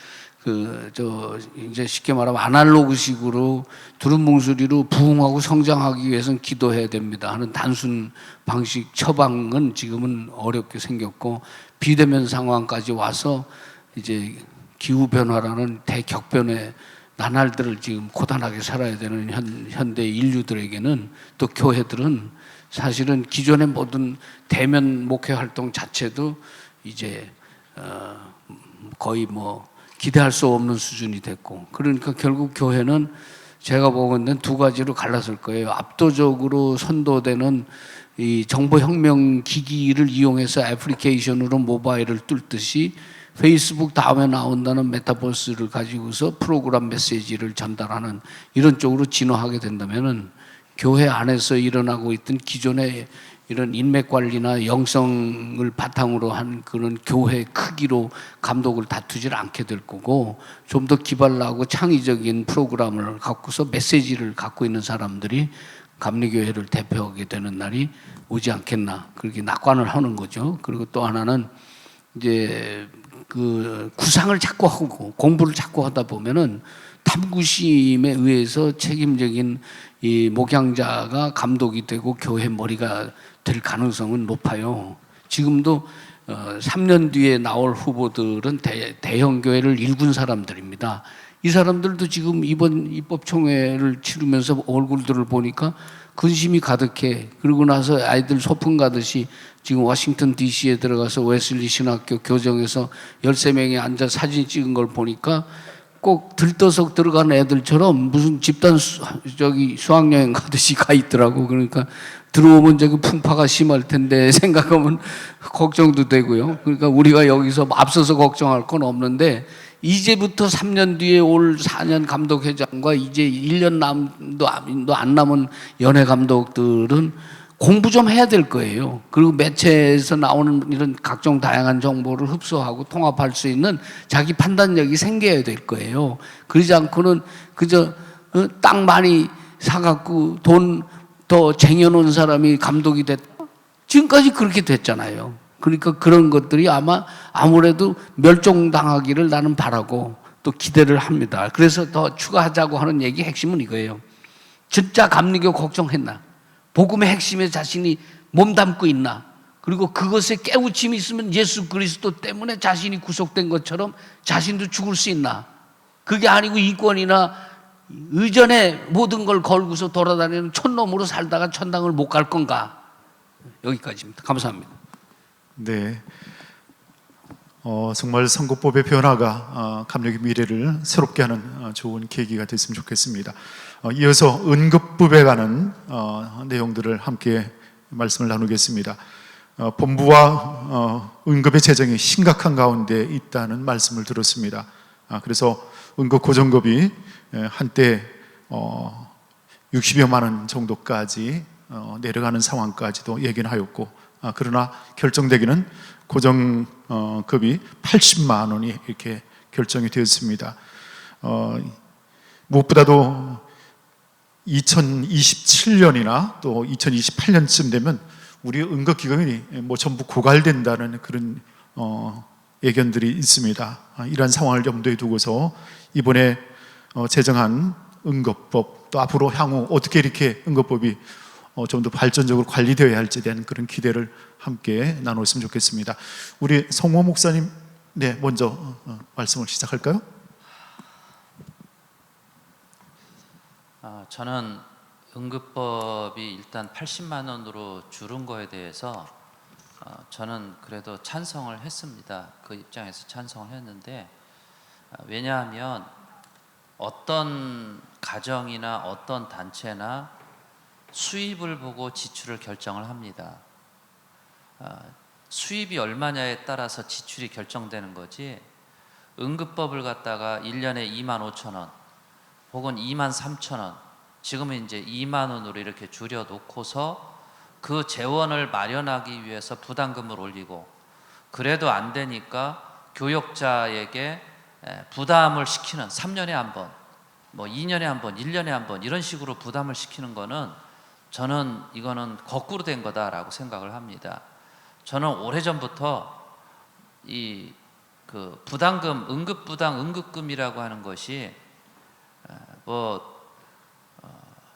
이제 쉽게 말하면 아날로그식으로 두루뭉술이로 부흥하고 성장하기 위해서는 기도해야 됩니다 하는 단순 방식 처방은 지금은 어렵게 생겼고 비대면 상황까지 와서 이제 기후 변화라는 대격변의 나날들을 지금 고단하게 살아야 되는 현대 인류들에게는 또 교회들은 사실은 기존의 모든 대면 목회 활동 자체도 이제 거의 기대할 수 없는 수준이 됐고, 그러니까 결국 교회는 제가 보건대는 두 가지로 갈랐을 거예요. 압도적으로 선도되는 이 정보혁명 기기를 이용해서 애플리케이션으로 모바일을 뚫듯이 페이스북 다음에 나온다는 메타버스를 가지고서 프로그램 메시지를 전달하는 이런 쪽으로 진화하게 된다면은 교회 안에서 일어나고 있던 기존의 이런 인맥 관리나 영성을 바탕으로 한 그런 교회 크기로 감독을 다투질 않게 될 거고, 좀 더 기발나고 창의적인 프로그램을 갖고서 메시지를 갖고 있는 사람들이 감리교회를 대표하게 되는 날이 오지 않겠나, 그렇게 낙관을 하는 거죠. 그리고 또 하나는 이제 그 구상을 자꾸 하고 공부를 자꾸 하다 보면은 탐구심에 의해서 책임적인 이 목양자가 감독이 되고 교회 머리가 될 가능성은 높아요. 지금도 3년 뒤에 나올 후보들은 대형 교회를 일군 사람들입니다. 이 사람들도 지금 이번 입법총회를 치르면서 얼굴들을 보니까 근심이 가득해. 그러고 나서 아이들 소풍 가듯이 지금 워싱턴 DC에 들어가서 웨슬리 신학교 교정에서 13명이 앉아 사진 찍은 걸 보니까 꼭 들떠서 들어간 애들처럼 무슨 집단 수학여행 가듯이 가 있더라고. 그러니까 들어오면 저기 풍파가 심할 텐데 생각하면 걱정도 되고요. 그러니까 우리가 여기서 앞서서 걱정할 건 없는데, 이제부터 3년 뒤에 올 4년 감독회장과 이제 1년 남도 안 남은 연예 감독들은 공부 좀 해야 될 거예요. 그리고 매체에서 나오는 이런 각종 다양한 정보를 흡수하고 통합할 수 있는 자기 판단력이 생겨야 될 거예요. 그러지 않고는 그저 땅 많이 사갖고 돈 더 쟁여놓은 사람이 감독이 됐다. 지금까지 그렇게 됐잖아요. 그러니까 그런 것들이 아마 아무래도 멸종당하기를 나는 바라고 또 기대를 합니다. 그래서 더 추가하자고 하는 얘기 핵심은 이거예요. 진짜 감리교 걱정했나? 복음의 핵심에 자신이 몸담고 있나? 그리고 그것에 깨우침이 있으면 예수 그리스도 때문에 자신이 구속된 것처럼 자신도 죽을 수 있나? 그게 아니고 이권이나 의전에 모든 걸 걸고서 돌아다니는 촌놈으로 살다가 천당을 못 갈 건가? 여기까지입니다. 감사합니다.
네, 정말 선거법의 변화가 감리교의 미래를 새롭게 하는 좋은 계기가 됐으면 좋겠습니다. 이어서 응급법에 관한 내용들을 함께 말씀을 나누겠습니다. 본부와 응급의 재정이 심각한 가운데 있다는 말씀을 들었습니다. 그래서 응급 고정급이 한때 60여만 원 정도까지 내려가는 상황까지도 얘기는 하였고, 그러나 결정되기는 고정급이 80만 원이 이렇게 결정이 되었습니다. 무엇보다도 2027년이나 또 2028년쯤 되면 우리 응급기금이 전부 고갈된다는 그런 예견들이 있습니다. 이러한 상황을 염두에 두고서 이번에 제정한 응급법, 또 앞으로 향후 어떻게 이렇게 응급법이 좀 더 발전적으로 관리되어야 할지에 대한 그런 기대를 함께 나눴으면 좋겠습니다. 우리 성모 목사님, 네, 먼저 말씀을 시작할까요?
저는 응급법이 일단 80만 원으로 줄은 거에 대해서 저는 그래도 찬성을 했습니다. 그 입장에서 찬성을 했는데, 왜냐하면 어떤 가정이나 어떤 단체나 수입을 보고 지출을 결정을 합니다. 수입이 얼마냐에 따라서 지출이 결정되는 거지, 응급법을 갖다가 1년에 2만 5천 원 혹은 2만 3천 원, 지금은 이제 2만 원으로 이렇게 줄여놓고서 그 재원을 마련하기 위해서 부담금을 올리고, 그래도 안 되니까 교역자에게 부담을 시키는 3년에 한 번, 2년에 한 번, 1년에 한 번 이런 식으로 부담을 시키는 거는 저는 이거는 거꾸로 된 거다라고 생각을 합니다. 저는 오래전부터 이 그 부담금, 응급부담, 응급금이라고 하는 것이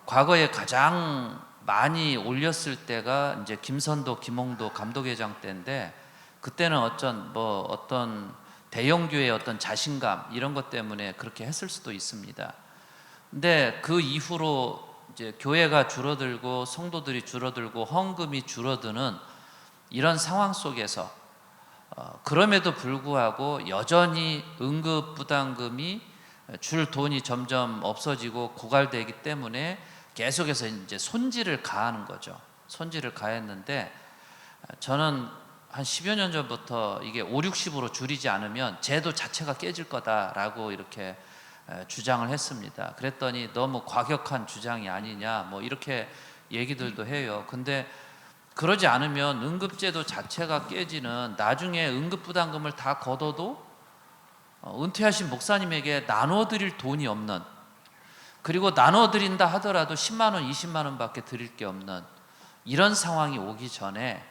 과거에 가장 많이 올렸을 때가 이제 김선도, 김홍도 감독회장 때인데, 그때는 어떤 대형교회의 어떤 자신감 이런 것 때문에 그렇게 했을 수도 있습니다. 근데 그 이후로 이제 교회가 줄어들고 성도들이 줄어들고 헌금이 줄어드는 이런 상황 속에서 그럼에도 불구하고 여전히 응급부담금이 줄 돈이 점점 없어지고 고갈되기 때문에 계속해서 이제 손질을 가하는 거죠. 손질을 가했는데, 저는 한 10여 년 전부터 이게 5, 60으로 줄이지 않으면 제도 자체가 깨질 거다라고 이렇게 주장을 했습니다. 그랬더니 너무 과격한 주장이 아니냐 뭐 이렇게 얘기들도 해요. 근데 그러지 않으면 응급제도 자체가 깨지는, 나중에 응급부담금을 다 걷어도 은퇴하신 목사님에게 나눠드릴 돈이 없는, 그리고 나눠드린다 하더라도 10만 원, 20만 원밖에 드릴 게 없는 이런 상황이 오기 전에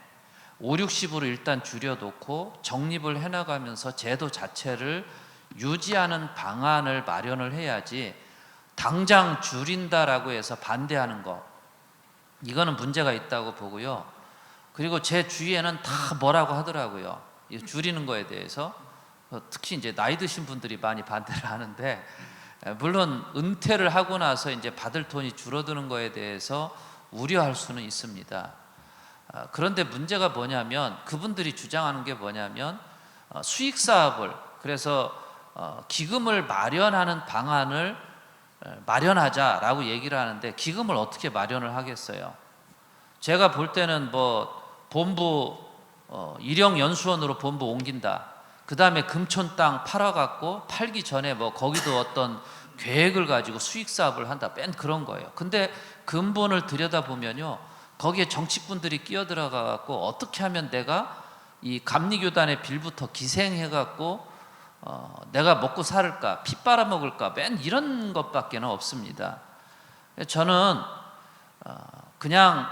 5, 60으로 일단 줄여놓고 정립을 해나가면서 제도 자체를 유지하는 방안을 마련을 해야지, 당장 줄인다라고 해서 반대하는 거, 이거는 문제가 있다고 보고요. 그리고 제 주위에는 다 뭐라고 하더라고요. 이 줄이는 거에 대해서. 특히 이제 나이 드신 분들이 많이 반대를 하는데, 물론 은퇴를 하고 나서 이제 받을 돈이 줄어드는 거에 대해서 우려할 수는 있습니다. 그런데 문제가 뭐냐면, 그분들이 주장하는 게 뭐냐면 수익 사업을, 그래서 기금을 마련하는 방안을 마련하자라고 얘기를 하는데, 기금을 어떻게 마련을 하겠어요? 제가 볼 때는 뭐 본부 일용연수원으로 본부 옮긴다, 그 다음에 금촌 땅 팔아갖고 팔기 전에 뭐 거기도 어떤 계획을 가지고 수익 사업을 한다, 뺀 그런 거예요. 근데 근본을 들여다보면요, 거기에 정치꾼들이 끼어들어가갖고 어떻게 하면 내가 이 감리교단의 빌부터 기생해갖고 내가 먹고 살을까, 피 빨아먹을까, 맨 이런 것밖에는 없습니다. 저는 그냥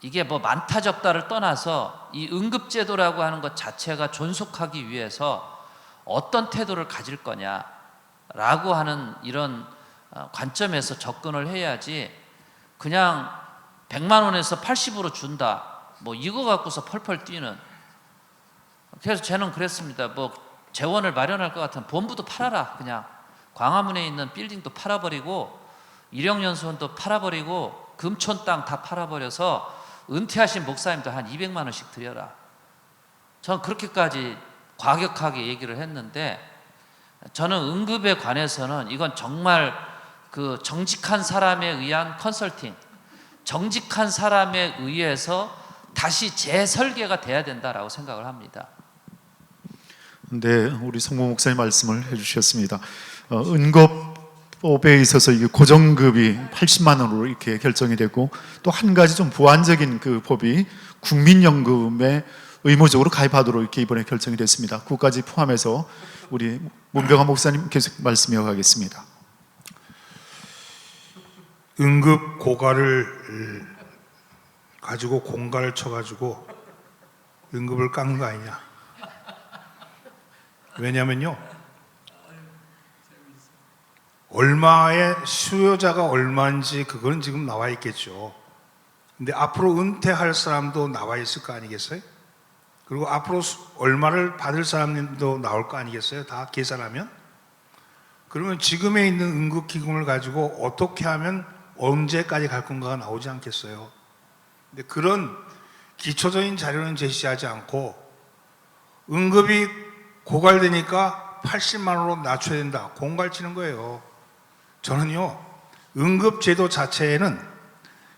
이게 뭐 많다 적다를 떠나서 이 응급제도라고 하는 것 자체가 존속하기 위해서 어떤 태도를 가질 거냐라고 하는 이런 관점에서 접근을 해야지, 그냥 100만 원에서 80으로 준다, 뭐 이거 갖고서 펄펄 뛰는. 그래서 저는 그랬습니다. 뭐 재원을 마련할 것 같으면 본부도 팔아라. 그냥 광화문에 있는 빌딩도 팔아버리고 일용연수원도 팔아버리고 금촌 땅 다 팔아버려서 은퇴하신 목사님도 한 200만 원씩 드려라. 저는 그렇게까지 과격하게 얘기를 했는데, 저는 응급에 관해서는 이건 정말 그 정직한 사람에 의한 컨설팅, 정직한 사람에 의해서 다시 재설계가 돼야 된다라고 생각을 합니다.
네, 우리 송모 목사님 말씀을 해주셨습니다. 은급법에 있어서 이게 고정급이 80만 원으로 이렇게 결정이 되고, 또 한 가지 좀 보완적인 그 법이 국민연금에 의무적으로 가입하도록 이렇게 이번에 결정이 됐습니다. 그것까지 포함해서 우리 문병환 목사님 계속 말씀 이어가겠습니다.
응급 고가를 가지고 공가를 쳐가지고 응급을 깎는 거 아니냐. 왜냐면요, 얼마의 수요자가 얼마인지 그건 지금 나와 있겠죠. 근데 앞으로 은퇴할 사람도 나와 있을 거 아니겠어요? 그리고 앞으로 얼마를 받을 사람도 나올 거 아니겠어요? 다 계산하면? 그러면 지금에 있는 응급기금을 가지고 어떻게 하면 언제까지 갈 건가가 나오지 않겠어요? 근데 그런 기초적인 자료는 제시하지 않고, 응급이 고갈되니까 80만 원으로 낮춰야 된다, 공갈치는 거예요. 저는요, 응급제도 자체에는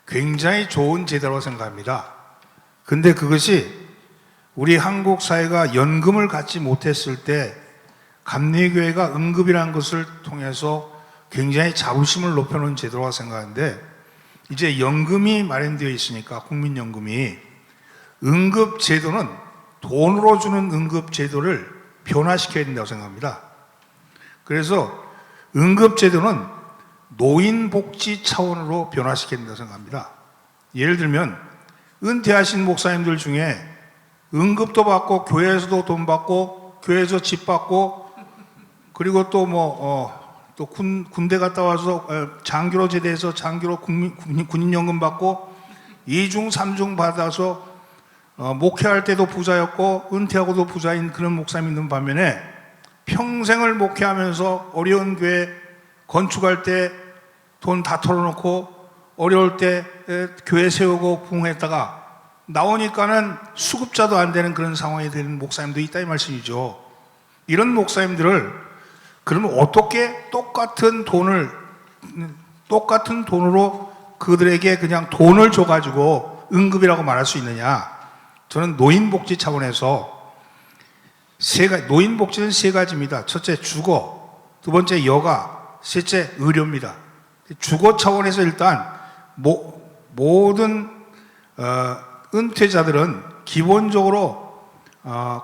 굉장히 좋은 제도라고 생각합니다. 근데 그것이 우리 한국 사회가 연금을 갖지 못했을 때 감리교회가 응급이라는 것을 통해서 굉장히 자부심을 높여놓은 제도라고 생각하는데, 이제 연금이 마련되어 있으니까, 국민연금이, 응급제도는 돈으로 주는 응급제도를 변화시켜야 된다고 생각합니다. 그래서 응급제도는 노인복지 차원으로 변화시켜야 된다고 생각합니다. 예를 들면 은퇴하신 목사님들 중에 응급도 받고 교회에서도 돈 받고 교회에서 집 받고, 그리고 또 또 군대 갔다 와서 장교로 제대해서 장교로 군인연금 받고 2중 3중 받아서 목회할 때도 부자였고 은퇴하고도 부자인 그런 목사님 있는 반면에, 평생을 목회하면서 어려운 교회 건축할 때 돈 다 털어놓고 어려울 때 교회 세우고 부흥했다가 나오니까는 수급자도 안 되는 그런 상황이 되는 목사님도 있다, 이 말씀이죠. 이런 목사님들을 그러면 어떻게 똑같은 돈으로 그들에게 그냥 돈을 줘가지고 응급이라고 말할 수 있느냐? 저는 노인복지 차원에서 노인복지는 세 가지입니다. 첫째 주거, 두 번째 여가, 셋째 의료입니다. 주거 차원에서 일단 모든 은퇴자들은 기본적으로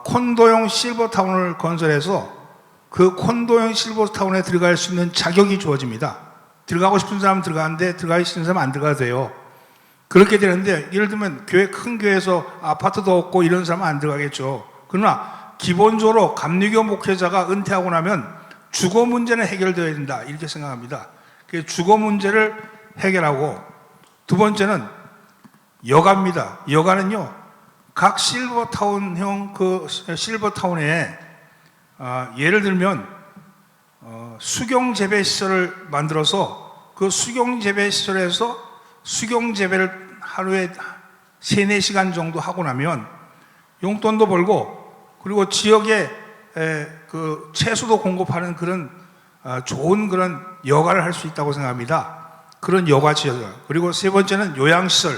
콘도형 실버타운을 건설해서 그 콘도형 실버타운에 들어갈 수 있는 자격이 주어집니다. 들어가고 싶은 사람은 들어가는데 들어가기 싫은 사람은 안 들어가도 돼요. 그렇게 되는데 예를 들면 큰 교회에서 아파트도 없고 이런 사람은 안 들어가겠죠. 그러나 기본적으로 감리교 목회자가 은퇴하고 나면 주거 문제는 해결되어야 된다 이렇게 생각합니다. 그 주거 문제를 해결하고 두 번째는 여가입니다. 여가는요 각 실버타운형 그 실버타운에 예를 들면 수경 재배 시설을 만들어서 그 수경 재배 시설에서 수경 재배를 하루에 3-4시간 정도 하고 나면 용돈도 벌고 그리고 지역에 그 채소도 공급하는 그런 좋은 그런 여가를 할 수 있다고 생각합니다. 그런 여가 지역. 그리고 세 번째는 요양시설.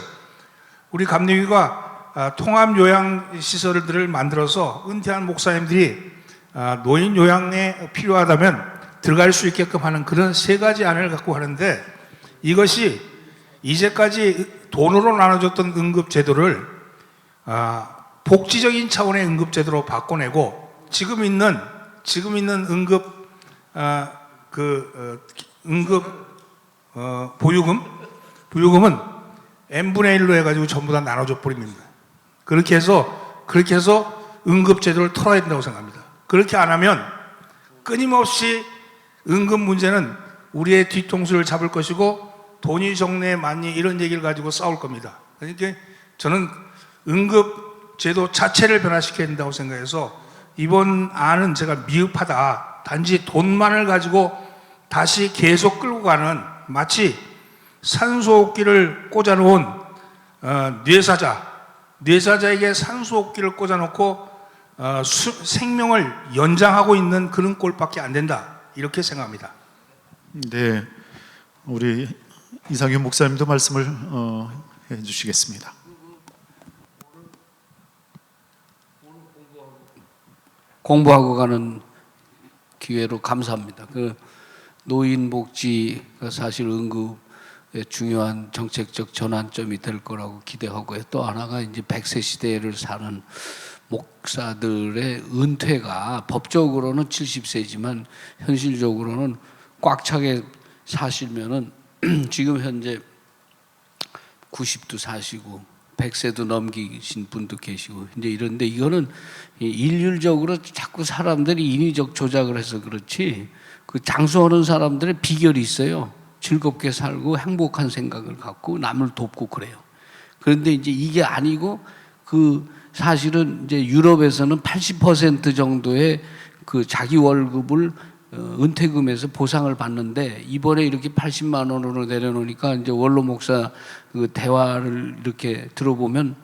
우리 감리교가 통합 요양시설들을 만들어서 은퇴한 목사님들이 노인 요양에 필요하다면 들어갈 수 있게끔 하는 그런 세 가지 안을 갖고 하는데 이것이 이제까지 돈으로 나눠줬던 응급제도를 복지적인 차원의 응급제도로 바꿔내고 지금 있는 보유금은 n분의 1로 해가지고 전부 다 나눠줘 버립니다. 그렇게 해서 응급제도를 털어야 된다고 생각합니다. 그렇게 안 하면 끊임없이 응급 문제는 우리의 뒤통수를 잡을 것이고 돈이 적네 많니 이런 얘기를 가지고 싸울 겁니다. 그러니까 저는 응급제도 자체를 변화시켜야 된다고 생각해서 이번 안은 제가 미흡하다. 단지 돈만을 가지고 다시 계속 끌고 가는 마치 산소호흡기를 꽂아놓은 뇌사자에게 산소호흡기를 꽂아놓고 생명을 연장하고 있는 그런 꼴밖에 안 된다 이렇게 생각합니다.
네, 우리 이상윤 목사님도 말씀을 해주시겠습니다.
공부하고 가는 기회로 감사합니다. 그 노인복지가 사실 응급의 중요한 정책적 전환점이 될 거라고 기대하고요. 또 하나가 이제 100세 시대를 사는 목사들의 은퇴가 법적으로는 70세지만 현실적으로는 꽉 차게 사시면은 지금 현재 90도 사시고 100세도 넘기신 분도 계시고 이제 이런데 이거는 일률적으로 자꾸 사람들이 인위적 조작을 해서 그렇지 그 장수하는 사람들의 비결이 있어요. 즐겁게 살고 행복한 생각을 갖고 남을 돕고 그래요. 그런데 이제 이게 아니고 그 사실은 이제 유럽에서는 80% 정도의 그 자기 월급을 은퇴금에서 보상을 받는데 이번에 이렇게 80만 원으로 내려놓으니까 이제 원로 목사 그 대화를 이렇게 들어보면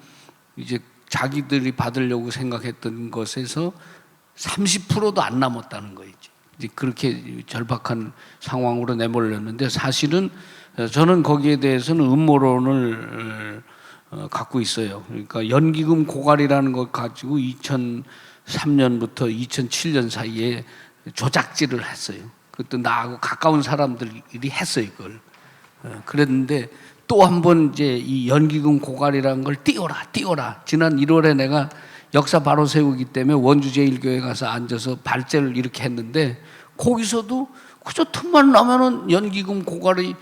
이제 자기들이 받으려고 생각했던 것에서 30%도 안 남았다는 거죠. 이제 그렇게 절박한 상황으로 내몰렸는데 사실은 저는 거기에 대해서는 음모론을 갖고 있어요. 그러니까 연기금 고갈이라는 것 가지고 2003년부터 2007년 사이에 조작질을 했어요. 그것도 나하고 가까운 사람들이 했어요, 그걸. 그랬는데 또 한 번 이제 이 연기금 고갈이라는 걸 띄워라. 지난 1월에 내가 역사 바로 세우기 때문에 원주제일교회 가서 앉아서 발제를 이렇게 했는데 거기서도 그저 틈만 나면은 연기금 고갈이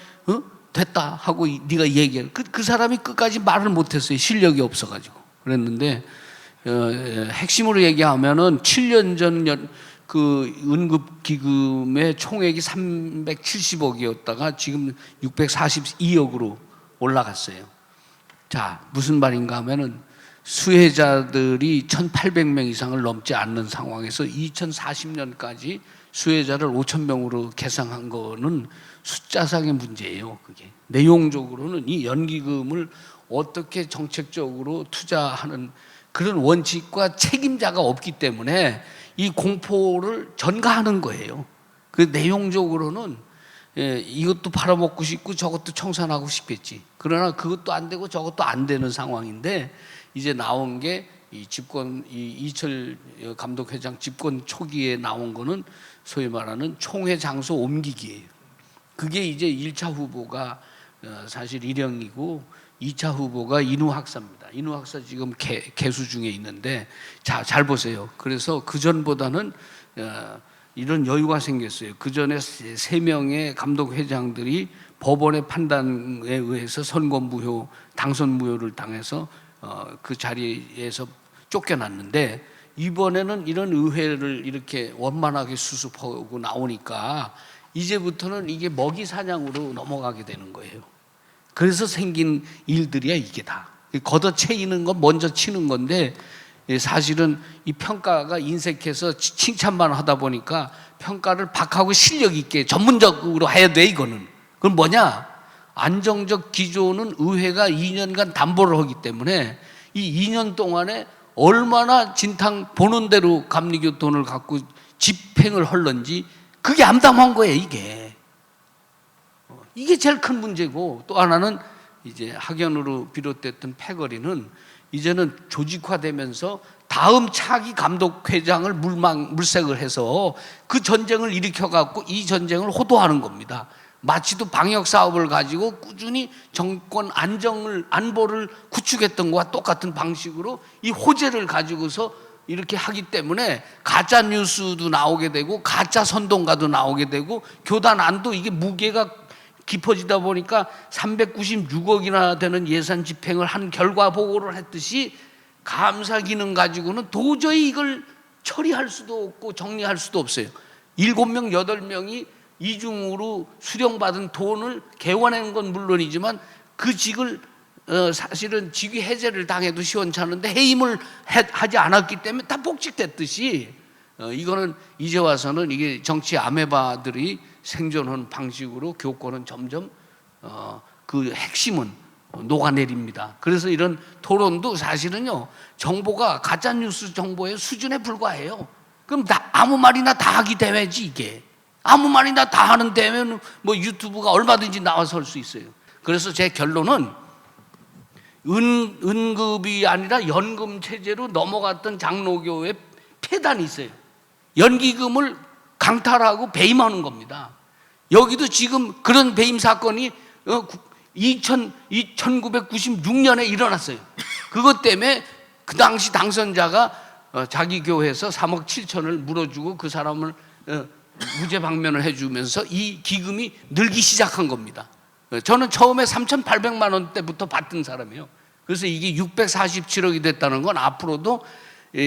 됐다 하고 네가 얘기해. 그 사람이 끝까지 말을 못했어요. 실력이 없어가지고. 그랬는데 핵심으로 얘기하면은 7년 전 그 응급기금의 총액이 370억이었다가 지금 642억으로 올라갔어요. 자, 무슨 말인가 하면은 수혜자들이 1,800명 이상을 넘지 않는 상황에서 2040년까지 수혜자를 5,000명으로 계상한 거는 숫자상의 문제예요. 그게 내용적으로는 이 연기금을 어떻게 정책적으로 투자하는 그런 원칙과 책임자가 없기 때문에 이 공포를 전가하는 거예요. 그 내용적으로는 이것도 팔아먹고 싶고 저것도 청산하고 싶겠지. 그러나 그것도 안 되고 저것도 안 되는 상황인데 이제 나온 게 이 집권 이 이철 감독회장 집권 초기에 나온 거는 소위 말하는 총회 장소 옮기기예요. 그게 이제 1차 후보가 사실 일영이고 2차 후보가 인우 학사입니다. 인우 학사 지금 개수 중에 있는데 잘 보세요. 그래서 그 전보다는 이런 여유가 생겼어요. 그 전에 3명의 감독회장들이 법원의 판단에 의해서 선거 무효, 당선 무효를 당해서 그 자리에서 쫓겨났는데 이번에는 이런 의회를 이렇게 원만하게 수습하고 나오니까 이제부터는 이게 먹이 사냥으로 넘어가게 되는 거예요. 그래서 생긴 일들이야 이게 다. 걷어채이는 건 먼저 치는 건데 사실은 이 평가가 인색해서 칭찬만 하다 보니까 평가를 박하고 실력 있게 전문적으로 해야 돼 이거는. 그건 뭐냐? 안정적 기조는 의회가 2년간 담보를 하기 때문에 이 2년 동안에 얼마나 진탕 보는 대로 감리교 돈을 갖고 집행을 헐런지 그게 암담한 거예요 이게. 이게 제일 큰 문제고 또 하나는 이제 학연으로 비롯됐던 패거리는 이제는 조직화되면서 다음 차기 감독회장을 물색을 해서 그 전쟁을 일으켜갖고 이 전쟁을 호도하는 겁니다. 마치도 방역 사업을 가지고 꾸준히 정권 안보를 구축했던 것과 똑같은 방식으로 이 호재를 가지고서 이렇게 하기 때문에 가짜 뉴스도 나오게 되고 가짜 선동가도 나오게 되고 교단 안도 이게 무게가 깊어지다 보니까 396억이나 되는 예산 집행을 한 결과 보고를 했듯이 감사 기능 가지고는 도저히 이걸 처리할 수도 없고 정리할 수도 없어요. 7명, 8명이 이중으로 수령받은 돈을 개원하는 건 물론이지만 그 직을 사실은 직위 해제를 당해도 시원찮은데 해임을 하지 않았기 때문에 다 복직됐듯이 이거는 이제 와서는 이게 정치 아메바들이 생존하는 방식으로 교권은 점점 그 핵심은 녹아내립니다. 그래서 이런 토론도 사실은요 정보가 가짜뉴스 정보의 수준에 불과해요. 그럼 아무 말이나 다 하기 대회지 이게. 아무 말이나 다 하는 대회는 뭐 유튜브가 얼마든지 나와서 할 수 있어요. 그래서 제 결론은 은급이 아니라 연금 체제로 넘어갔던 장로교회 폐단이 있어요. 연기금을 강탈하고 배임하는 겁니다. 여기도 지금 그런 배임 사건이 1996년에 일어났어요. 그것 때문에 그 당시 당선자가 자기 교회에서 3억 7천을 물어주고 그 사람을 무죄 방면을 해주면서 이 기금이 늘기 시작한 겁니다. 저는 처음에 3,800만 원대부터 받던 사람이에요. 그래서 이게 647억이 됐다는 건 앞으로도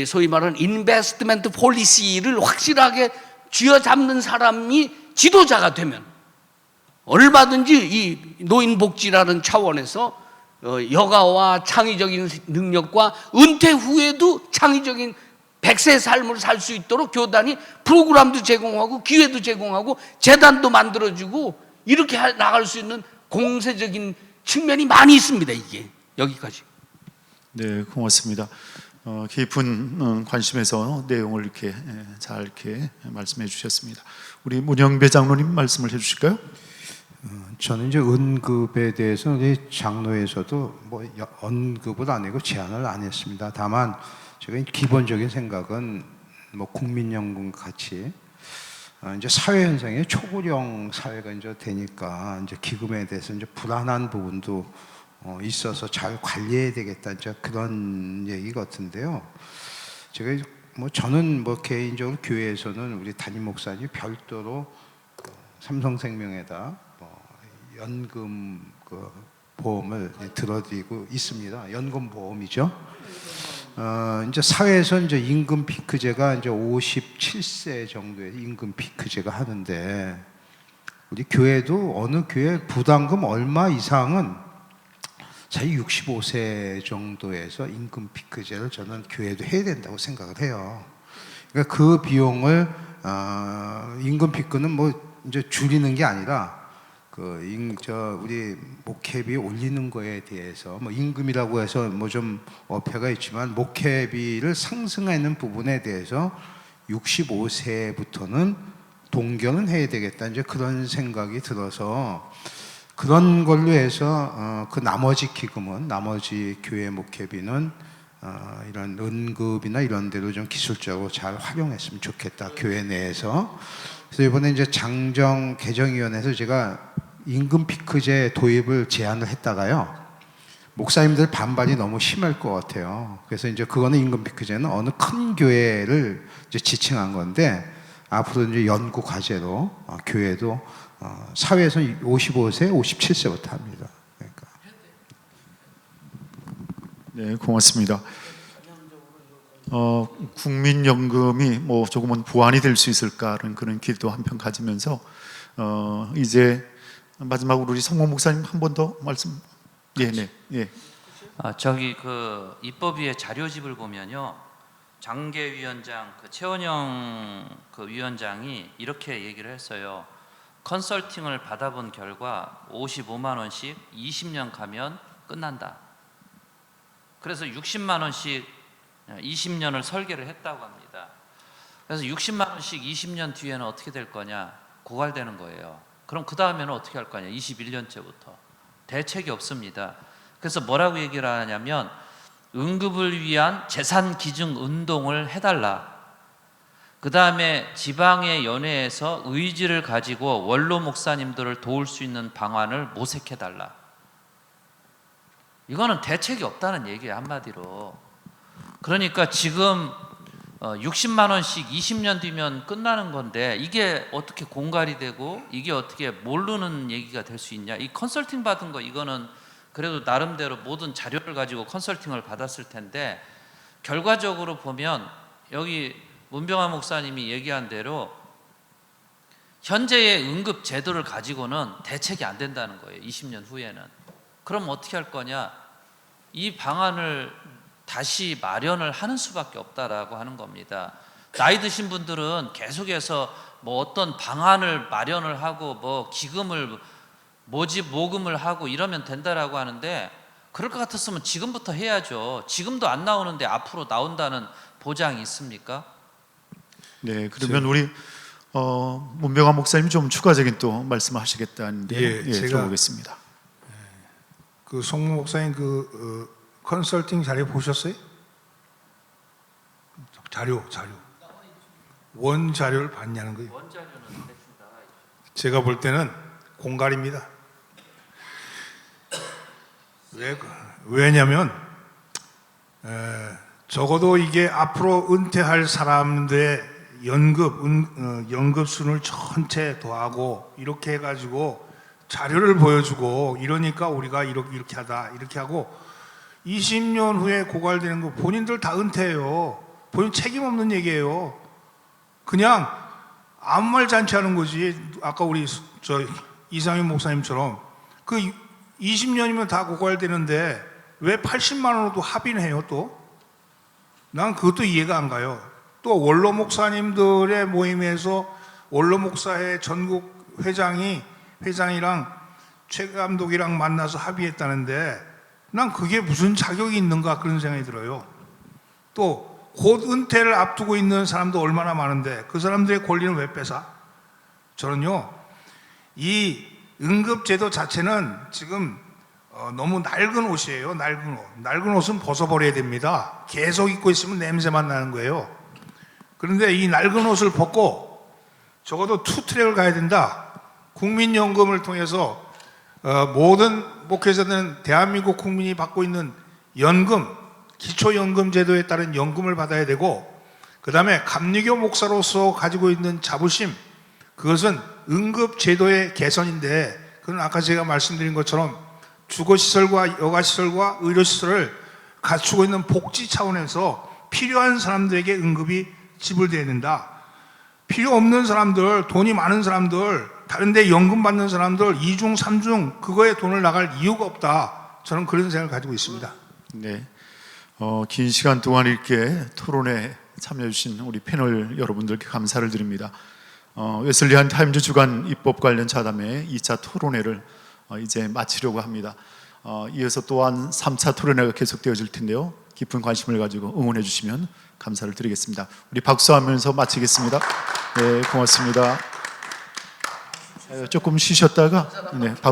소위 말하는 인베스트먼트 폴리시를 확실하게 쥐어잡는 사람이 지도자가 되면 얼마든지 이 노인복지라는 차원에서 여가와 창의적인 능력과 은퇴 후에도 창의적인 100세의 삶을 살 수 있도록 교단이 프로그램도 제공하고 기회도 제공하고 재단도 만들어주고 이렇게 나갈 수 있는 공세적인 측면이 많이 있습니다. 이게 여기까지.
네, 고맙습니다. 깊은 관심에서 내용을 이렇게 잘 이렇게 말씀해 주셨습니다. 우리 문영배 장로님 말씀을 해주실까요?
저는 이제 언급에 대해서 우리 장로에서도 뭐 언급을 안 하고 제안을 안 했습니다. 다만 제가 기본적인 생각은 뭐 국민연금 같이 이제 사회 현상에 초고령 사회가 이제 되니까 이제 기금에 대해서 이제 불안한 부분도 있어서 잘 관리해야 되겠다 이제 그런 얘기 같은데요. 제가 뭐 저는 뭐 개인적으로 교회에서는 우리 담임 목사님 별도로 삼성생명에다 연금 그 보험을 들어드리고 있습니다. 연금 보험이죠. 이제 사회에서 이제 임금 피크제가 이제 57세 정도의 임금 피크제가 하는데 우리 교회도 어느 교회 부담금 얼마 이상은 사실 65세 정도에서 임금 피크제를 저는 교회도 해야 된다고 생각을 해요. 그러니까 그 비용을 임금 피크는 뭐 이제 줄이는 게 아니라 우리 목회비 올리는 거에 대해서 뭐 임금이라고 해서 뭐 좀 어폐가 있지만 목회비를 상승하는 부분에 대해서 65세부터는 동결은 해야 되겠다 이제 그런 생각이 들어서 그런 걸로 해서 그 나머지 기금은 나머지 교회 목회비는 이런 응급이나 이런 데도 좀 기술적으로 잘 활용했으면 좋겠다, 교회 내에서. 그래서 이번에 이제 장정 개정위원회에서 제가 임금 피크제 도입을 제안을 했다가요, 목사님들 반발이 너무 심할 것 같아요. 그래서 이제 그거는 임금 피크제는 어느 큰 교회를 이제 지칭한 건데, 앞으로 이제 연구 과제로 교회도 사회에서 55세, 57세부터 합니다. 그러니까.
네, 고맙습니다. 국민연금이 뭐 조금은 보완이 될 수 있을까라는 그런 기대도 한편 가지면서 이제 마지막으로 우리 성모 목사님 한 번 더 말씀. 예.
저기 그 입법위의 자료집을 보면요, 장계위원장 그 최원영 그 위원장이 이렇게 얘기를 했어요. 컨설팅을 받아본 결과 55만 원씩 20년 가면 끝난다. 그래서 60만 원씩 20년을 설계를 했다고 합니다. 그래서 60만 원씩 20년 뒤에는 어떻게 될 거냐? 고갈되는 거예요. 그럼 그 다음에는 어떻게 할 거냐? 21년째부터 대책이 없습니다. 그래서 뭐라고 얘기를 하냐면 응급을 위한 재산 기증 운동을 해달라. 그 다음에 지방의 연회에서 의지를 가지고 원로 목사님들을 도울 수 있는 방안을 모색해달라. 이거는 대책이 없다는 얘기예요, 한마디로. 그러니까 지금 60만 원씩 20년 뒤면 끝나는 건데 이게 어떻게 공갈이 되고 이게 어떻게 모르는 얘기가 될 수 있냐. 이 컨설팅 받은 거 이거는 그래도 나름대로 모든 자료를 가지고 컨설팅을 받았을 텐데, 결과적으로 보면 여기 문병환 목사님이 얘기한 대로 현재의 응급 제도를 가지고는 대책이 안 된다는 거예요. 20년 후에는. 그럼 어떻게 할 거냐? 이 방안을 다시 마련을 하는 수밖에 없다라고 하는 겁니다. 나이 드신 분들은 계속해서 뭐 어떤 방안을 마련을 하고 뭐 기금을 모금을 하고 이러면 된다라고 하는데, 그럴 것 같았으면 지금부터 해야죠. 지금도 안 나오는데 앞으로 나온다는 보장이 있습니까?
네, 그러면 우리 문병환 목사님 좀 추가적인 또 말씀하시겠다는데
제가
들어보겠습니다.
그 송무 목사님 그 컨설팅 자료 보셨어요? 자료 원 자료를 봤냐는 거예요.
원자료는 대충 나와 있죠.
제가 볼 때는 공갈입니다. 왜냐면 적어도 이게 앞으로 은퇴할 사람들의 연급순을 전체 더하고 이렇게 해가지고 자료를 보여주고 이러니까 우리가 이렇게 하다 이렇게 하고 20년 후에 고갈되는 거 본인들 다 은퇴해요. 본인 책임 없는 얘기예요. 그냥 아무 말 잔치하는 거지. 아까 우리 이상윤 목사님처럼 그 20년이면 다 고갈되는데 왜 80만 원으로도 합의는 해요 또? 난 그것도 이해가 안 가요. 또 원로 목사님들의 모임에서 원로 목사회 전국 회장이랑 최 감독이랑 만나서 합의했다는데 난 그게 무슨 자격이 있는가 그런 생각이 들어요. 또 곧 은퇴를 앞두고 있는 사람도 얼마나 많은데 그 사람들의 권리는 왜 뺏어? 저는요, 이 응급제도 자체는 지금 너무 낡은 옷이에요. 낡은 옷은 벗어버려야 됩니다. 계속 입고 있으면 냄새만 나는 거예요. 그런데 이 낡은 옷을 벗고 적어도 투트랙을 가야 된다. 국민연금을 통해서 모든 목회자들은 대한민국 국민이 받고 있는 연금, 기초연금 제도에 따른 연금을 받아야 되고, 그 다음에 감리교 목사로서 가지고 있는 자부심, 그것은 응급제도의 개선인데, 그건 아까 제가 말씀드린 것처럼 주거시설과 여가시설과 의료시설을 갖추고 있는 복지 차원에서 필요한 사람들에게 응급이 지불되어야 된다. 필요 없는 사람들, 돈이 많은 사람들, 다른 데 연금 받는 사람들 2중, 3중 그거에 돈을 나갈 이유가 없다. 저는 그런 생각을 가지고 있습니다.
네, 긴 시간 동안 이렇게 토론에 참여해 주신 우리 패널 여러분들께 감사를 드립니다. 웨슬리안 타임즈 주간 입법 관련 자담회 2차 토론회를 이제 마치려고 합니다. 이어서 또한 3차 토론회가 계속되어질 텐데요. 깊은 관심을 가지고 응원해 주시면 감사를 드리겠습니다. 우리 박수하면서 마치겠습니다. 네, 고맙습니다. 조금 쉬셨다가 바로